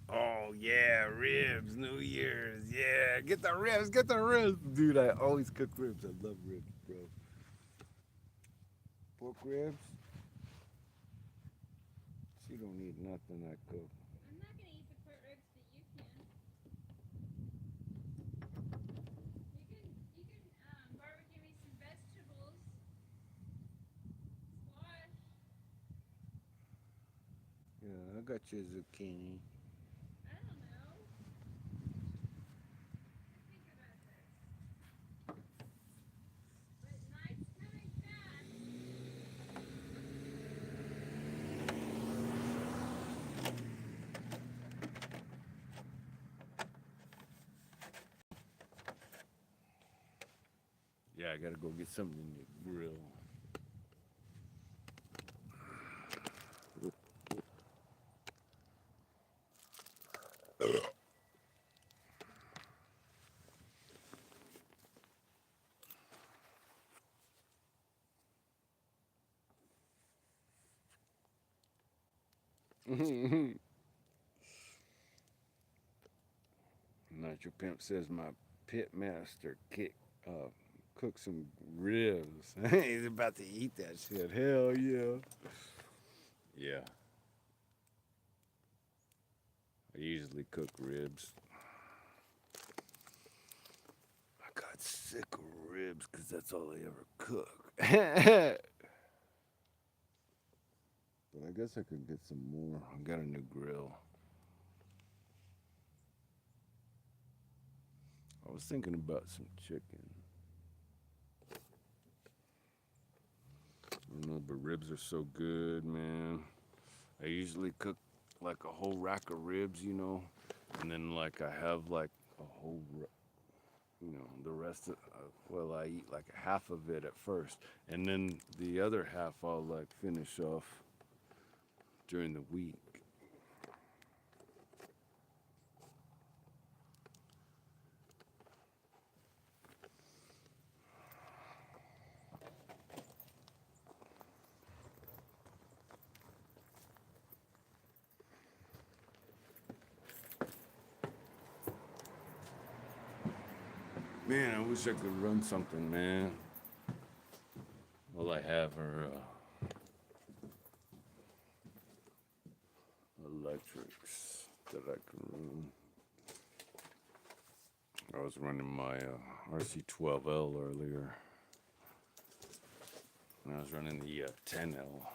Oh yeah, ribs, New Year's, yeah. Get the ribs, get the ribs. Dude, I always cook ribs. I love ribs, bro. Pork ribs? She don't eat nothing I cook. I'm not gonna eat the pork ribs, but you can. You can barbecue me some vegetables. Squash. Yeah, I got your zucchini. I don't know. Think about this. But night's coming fast. Yeah, I gotta go get something in the grill. Nitro Pimp says my pit master cook some ribs. He's about to eat that shit. Hell yeah. Yeah. I usually cook ribs. I got sick of ribs because that's all I ever cook. But I guess I could get some more. I got a new grill. I was thinking about some chicken. I don't know, but ribs are so good, man. I usually cook like a whole rack of ribs, you know, and then like I have like a whole, the rest of, well, I eat like half of it at first, and then the other half I'll like finish off during the week. Man, I wish I could run something, man. All I have are electrics that I can run. I was running my RC12L earlier. And I was running the 10L.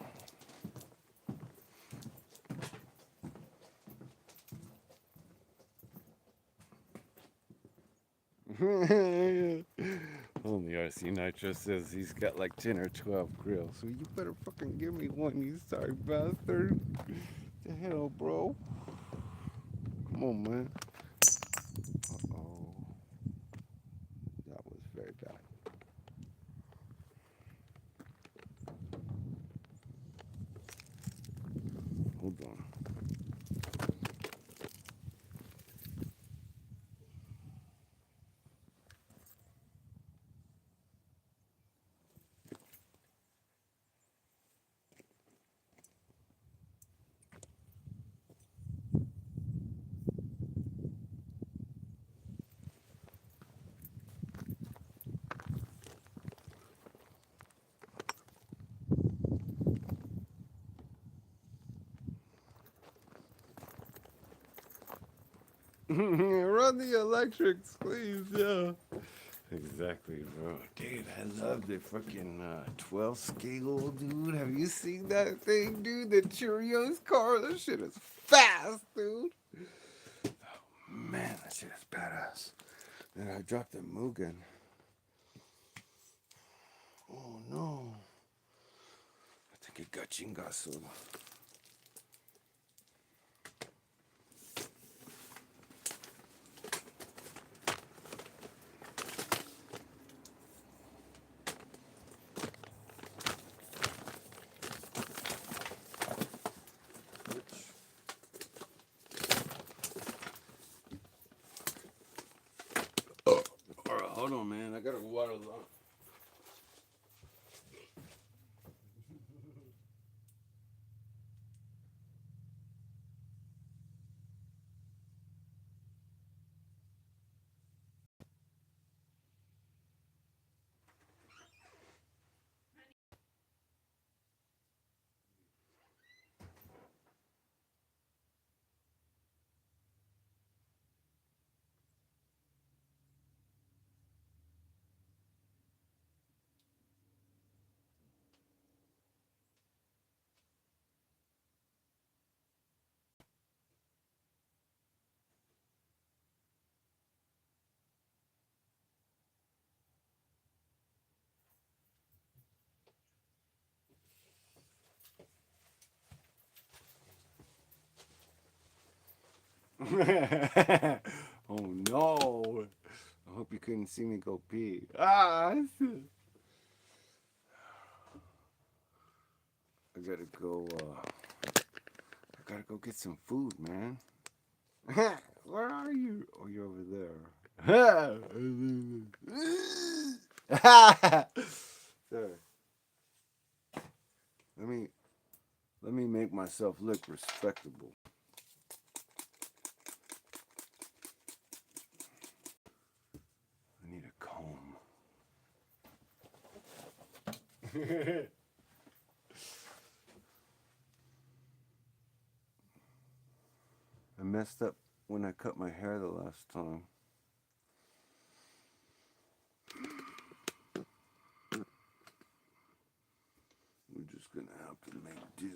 Only RC Nitro says he's got like 10 or 12 grills, so you better fucking give me one, you sorry bastard. The hell, bro? Come on, man. Uh-oh. That was very bad. Hold on. Run the electrics, please. Yeah. Exactly, bro. Dude, I love the freaking 12 scale, dude. Have you seen that thing, dude? The Cheerios car? That shit is fast, dude. Man, that shit is badass. And I dropped the Mugen. Oh no. I think it got chingazo. Alright, hold on, man. I gotta water the. Oh no. I hope you couldn't see me go pee. I gotta go, I gotta go get some food, man. Where are you? Oh, you're over there. Sorry. Let me make myself look respectable. I need a comb. I messed up when I cut my hair the last time. We're just gonna have to make do.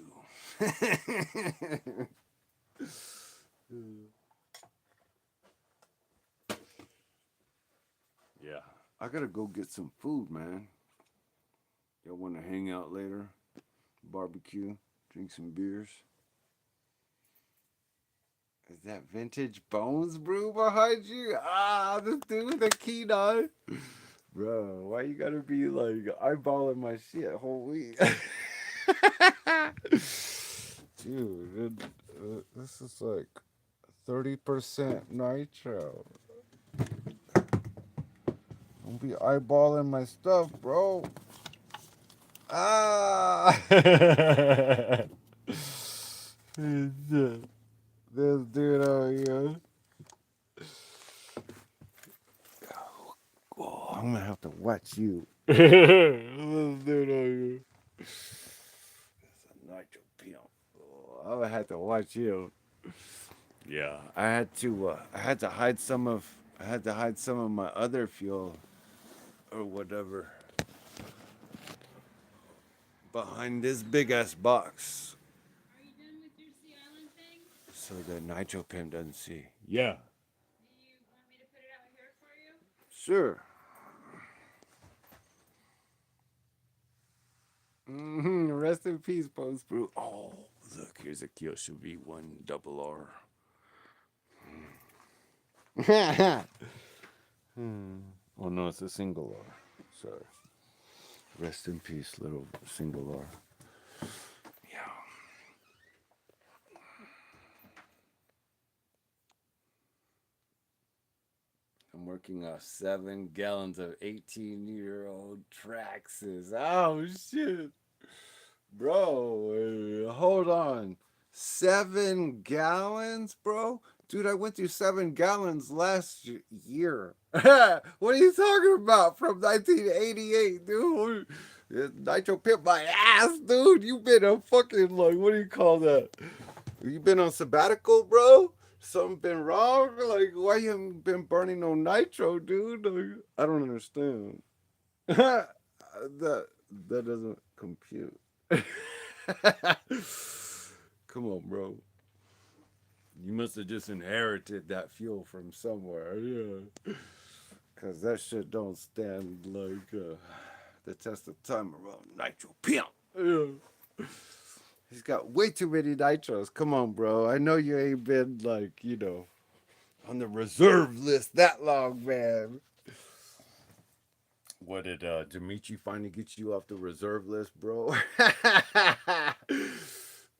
Yeah, I gotta go get some food, man. Y'all wanna hang out later? Barbecue, drink some beers. Is that vintage Bones Brew behind you? Ah, this dude with the key on. Bro, why you gotta be like eyeballing my shit whole week? Dude, this is like 30% nitro. Don't be eyeballing my stuff, bro. Ah! This dude over here. Oh, I'm gonna have to watch you. This dude over here. It's a nitro pimp. Oh, I'm gonna have to watch you. Yeah, I had to hide some of my other fuel or whatever behind this big ass box Are you done with your Sea Island thing? so the nitro pimp doesn't see. Yeah. Do you want me to put it out here for you? Sure. Rest in peace, Post Brew. Oh, look, here's a Kyosho V1 double R. Oh no, it's a single R. Sorry. Rest in peace, little single R. Yeah. I'm working off 7 gallons of 18-year-old Traxxas. Oh shit. Bro, hold on. 7 gallons, bro? Dude, I went through 7 gallons last year. What are you talking about? From 1988, dude. Nitro pimp my ass, dude. You been a fucking, like, what do you call that? You been on sabbatical, bro? Something been wrong? Like, why you haven't been burning no nitro, dude? Like, I don't understand. that that doesn't compute. Come on, bro. You must have just inherited that fuel from somewhere, yeah. Cause that shit don't stand like the test of time around nitro pimp. Yeah. He's got way too many nitros. Come on, bro. I know you ain't been like, on the reserve list that long, man. What did Dimitri finally get you off the reserve list, bro?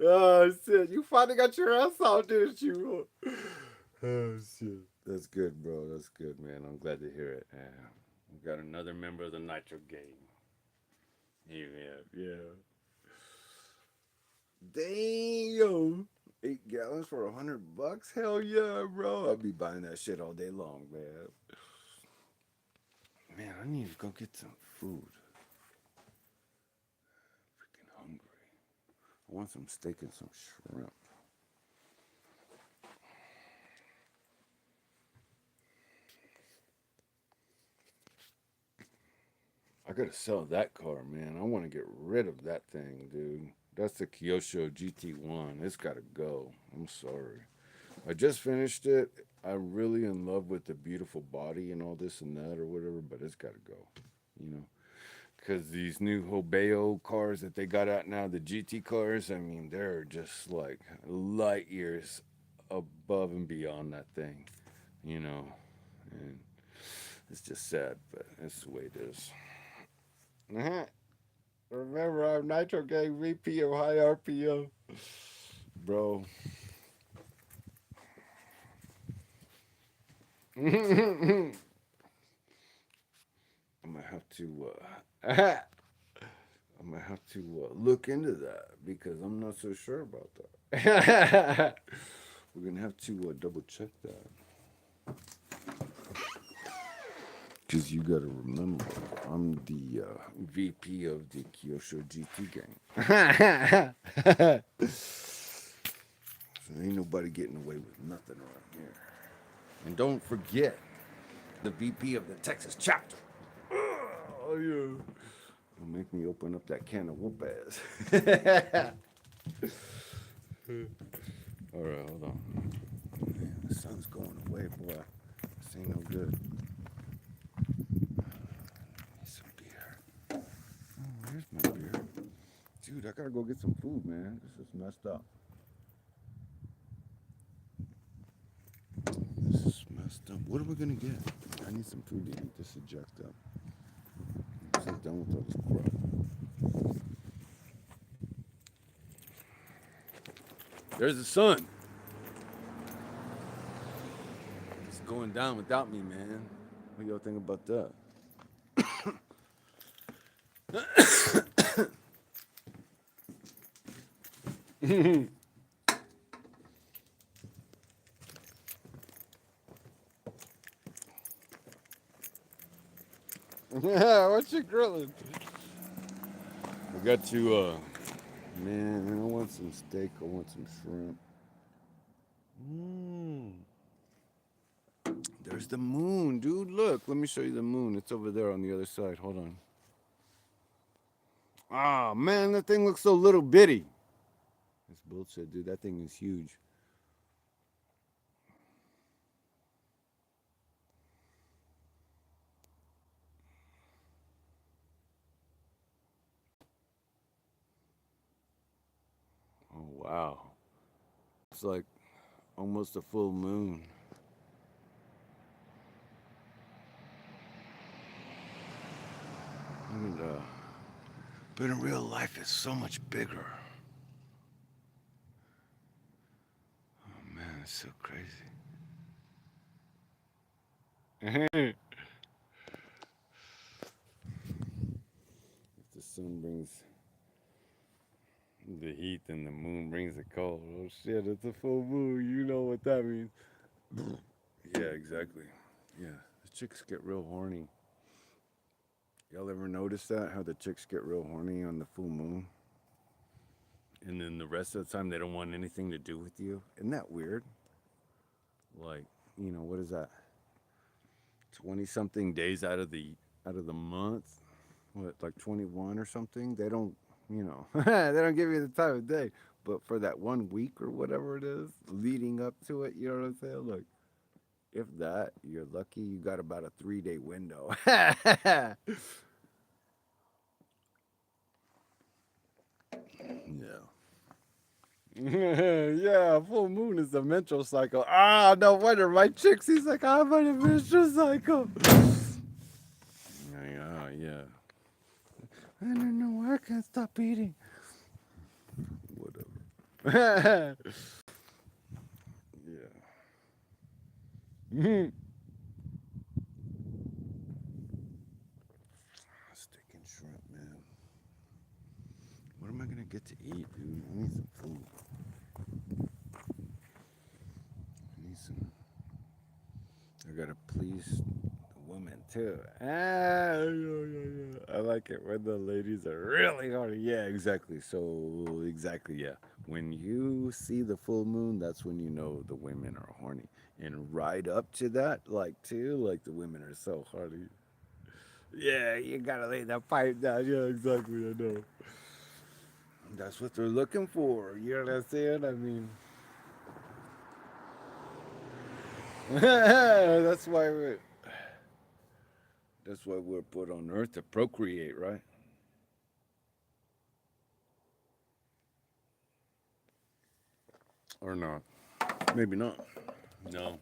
Oh shit! You finally got your ass out, didn't you? Oh shit! That's good, bro. That's good, man. I'm glad to hear it. We got another member of the Nitro gang. Yeah. Damn. 8 gallons for $100? Hell yeah, bro. I'll be buying that shit all day long, man. Man, I need to go get some food. Freaking hungry. I want some steak and some shrimp. I gotta sell that car, man. I want to get rid of that thing, dude. That's the Kyosho GT1. It's gotta go. I'm sorry. I just finished it. I'm really in love with the beautiful body and all this and that or whatever, but it's gotta go. You know, because these new Hobeo cars that they got out now, the GT cars, I mean, they're just like light years above and beyond that thing. You know, and it's just sad, but that's the way it is. Uh-huh. Remember, I'm Nitro Gang VP of High RPO. Bro. I'm gonna have to I'm gonna have to look into that because I'm not so sure about that. We're gonna have to double check that because you gotta remember I'm the VP of the Kyosho GT gang. So ain't nobody getting away with nothing around here. And don't forget the VP of the Texas chapter. Oh yeah. Don't make me open up that can of whoop ass. All right, hold on. Man, the sun's going away, boy. This ain't no good. Need some beer. Oh, here's my beer. Dude, I gotta go get some food, man. This is messed up. This is messed up. What are we gonna get? I need some food to eat. This is jacked up. I'm so done with all this crap. There's the sun. It's going down without me, man. What y'all think about that? Yeah, what you grilling? I got to, man, I want some steak. I want some shrimp. There's the moon, dude. Look, let me show you the moon. It's over there on the other side. Hold on. Ah, man, that thing looks so little bitty. That's bullshit, dude. That thing is huge. Oh, wow. It's like almost a full moon. And, but in real life, it's so much bigger. Oh, man, it's so crazy. If the sun brings the heat and the moon brings the cold. Oh shit, it's a full moon. You know what that means. Yeah, exactly. Yeah, the chicks get real horny. Y'all ever notice that? How the chicks get real horny on the full moon? And then the rest of the time they don't want anything to do with you? Isn't that weird? like, what is that? 20 something days out of the month. What, like 21 or something? They don't, they don't give you the time of day. But for that 1 week or whatever it is leading up to it, you know what I'm saying? Like, if that, you're lucky you got about a 3-day window. Yeah. Yeah, full moon is the menstrual cycle. Ah, no wonder my chick's he's like, I'm on a menstrual cycle. Yeah, yeah. I don't know why I can't stop eating. Whatever. Yeah. Steak and shrimp, man. What am I gonna get to eat, dude? I need some food. I need some. I gotta please the woman too. Yeah. I like it when the ladies are really horny. Yeah, exactly. So exactly, yeah. When you see the full moon, that's when you know the women are horny. And right up to that, like too, like the women are so horny. Yeah, you gotta lay that pipe down. Yeah, exactly. I know. That's what they're looking for. You know what I'm saying? I mean, that's why we're put on Earth to procreate, right? Or not? Maybe not. No,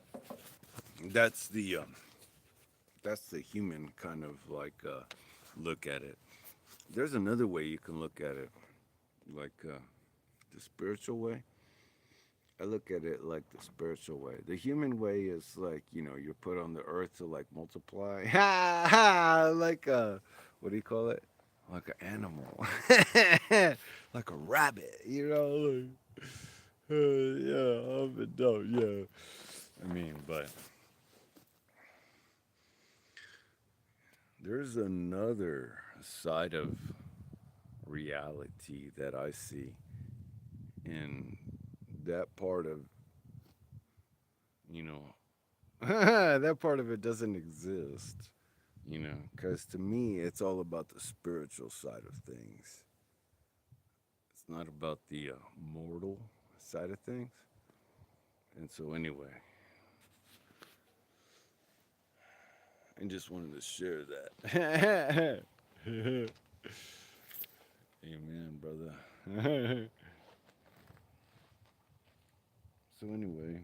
that's the human kind of like look at it. There's another way you can look at it, like the spiritual way. I look at it like the spiritual way. The human way is like, you're put on the earth to like multiply. Ha ha! Like what do you call it? Like an animal, like a rabbit. Like, yeah, I'm a dog. Yeah, I mean, but there's another side of reality that I see, and that part of you know that part of it doesn't exist. Because to me, it's all about the spiritual side of things. It's not about the mortal side of things. And so, anyway, I just wanted to share that. Amen, brother. So, anyway,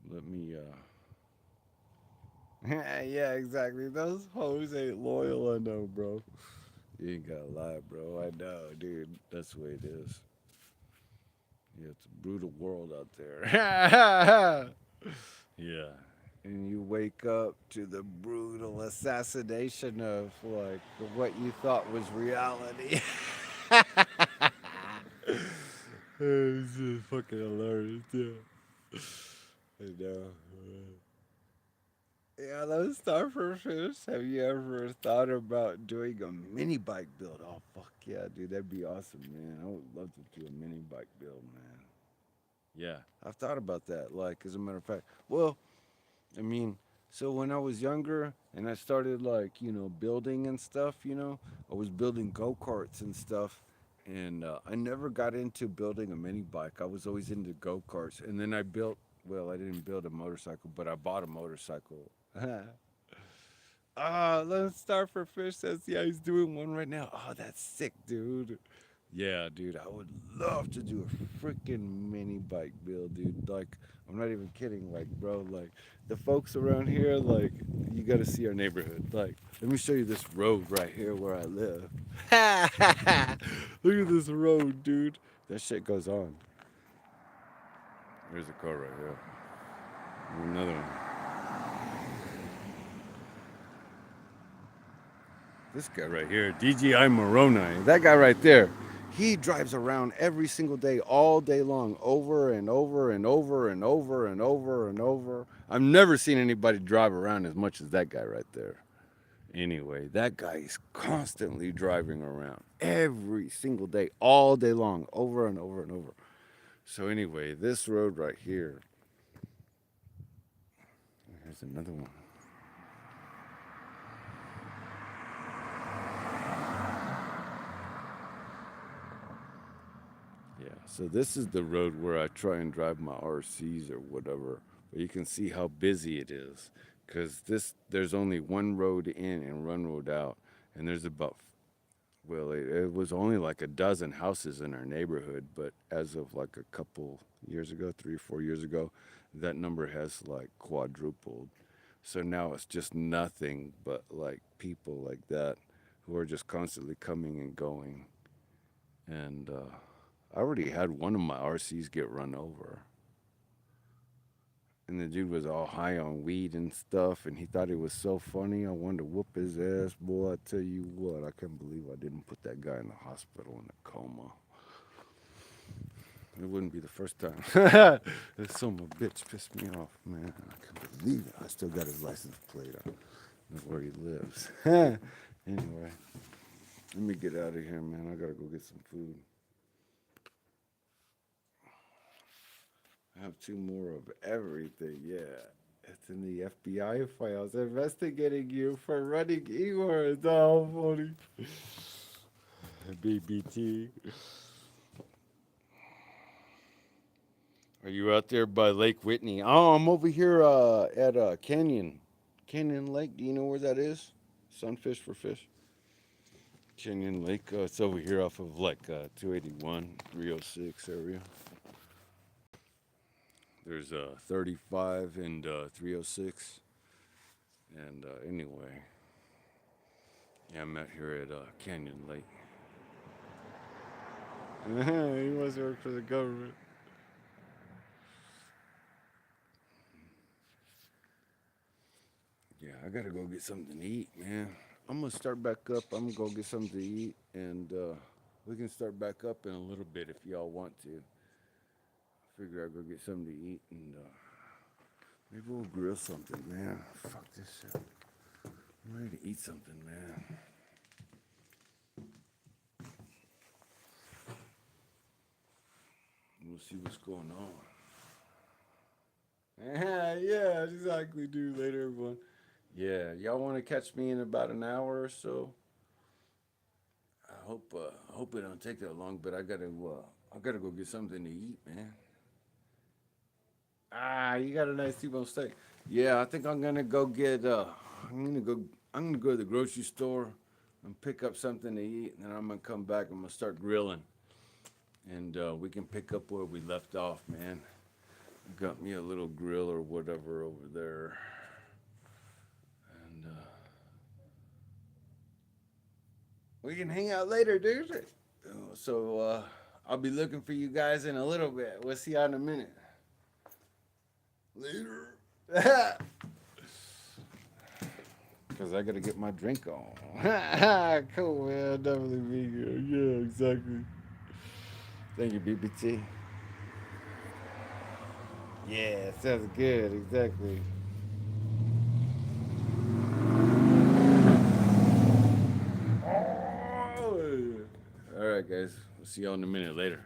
let me. Yeah, exactly. Those hoes ain't loyal, I know, bro. You ain't gotta lie, bro. I know, dude. That's the way it is. Yeah, it's a brutal world out there. Yeah. And you wake up to the brutal assassination of like what you thought was reality. It's just fucking hilarious, yeah. I know. Yeah, those starfish. Have you ever thought about doing a mini bike build? Oh fuck yeah, dude, that'd be awesome, man. I would love to do a mini bike build, man. Yeah, I've thought about that. Like, as a matter of fact, well, I mean, so when I was younger and I started like building and stuff, I was building go karts and stuff, and I never got into building a mini bike. I was always into go karts, and then I built. Well, I didn't build a motorcycle, but I bought a motorcycle. Lone Star for Fish says, yeah, he's doing one right now. Oh, that's sick, dude. Yeah, dude, I would love to do a freaking mini bike build, dude. Like, I'm not even kidding. Like, bro, like, the folks around here, like, you gotta see our neighborhood. Like, let me show you this road right here where I live. Look at this road, dude. That shit goes on. There's a car right here. Another one. This guy right here, DJI Moroni, that guy right there, he drives around every single day, all day long, over and over and over and over and over and over. I've never seen anybody drive around as much as that guy right there. Anyway, that guy is constantly driving around every single day, all day long, over and over and over. So anyway, this road right here, there's another one. Yeah, so this is the road where I try and drive my RCs or whatever. But you can see how busy it is, because there's only one road in and one road out, and there's about, well, it was only like a dozen houses in our neighborhood, but as of like a couple years ago, 3 or 4 years ago, that number has like quadrupled. So now it's just nothing but like people like that who are just constantly coming and going. And I already had one of my RCs get run over. And the dude was all high on weed and stuff, and he thought it was so funny. I wanted to whoop his ass, boy. I tell you what, I can't believe I didn't put that guy in the hospital in a coma. It wouldn't be the first time. That son of a bitch pissed me off, man. I can't believe it. I still got his license plate. I know where he lives. Anyway, let me get out of here, man. I gotta go get some food. I have 2 more of everything, yeah. It's in the FBI files investigating you for running e-words. Oh, funny. BBT. Are you out there by Lake Whitney? Oh, I'm over here at Canyon Lake. Do you know where that is? Sunfish for fish. Canyon Lake. It's over here off of like 281, 306 area. There's 35 and 306. And anyway, yeah, I'm out here at Canyon Lake. He must work for the government. Yeah, I gotta go get something to eat, man. I'm gonna start back up. I'm gonna go get something to eat, and we can start back up in a little bit if y'all want to. Figure I'll go get something to eat, and maybe we'll grill something, man. Fuck this shit. I'm ready to eat something, man. We'll see what's going on. Yeah, exactly, dude. Later, everyone. Yeah, y'all want to catch me in about an hour or so? I hope it don't take that long, but I gotta go get something to eat, man. You got a nice T-bone steak. Yeah, I think I'm gonna go get. I'm gonna go to the grocery store and pick up something to eat, and then I'm gonna come back. I'm gonna start grilling, and we can pick up where we left off, man. Got me a little grill or whatever over there. And we can hang out later, dude. So I'll be looking for you guys in a little bit. We'll see you in a minute. Later. Because I got to get my drink on. Cool, man. Definitely be here. Yeah, exactly. Thank you, BBT. Yeah, sounds good. Exactly. All right, guys. We'll see y'all in a minute later.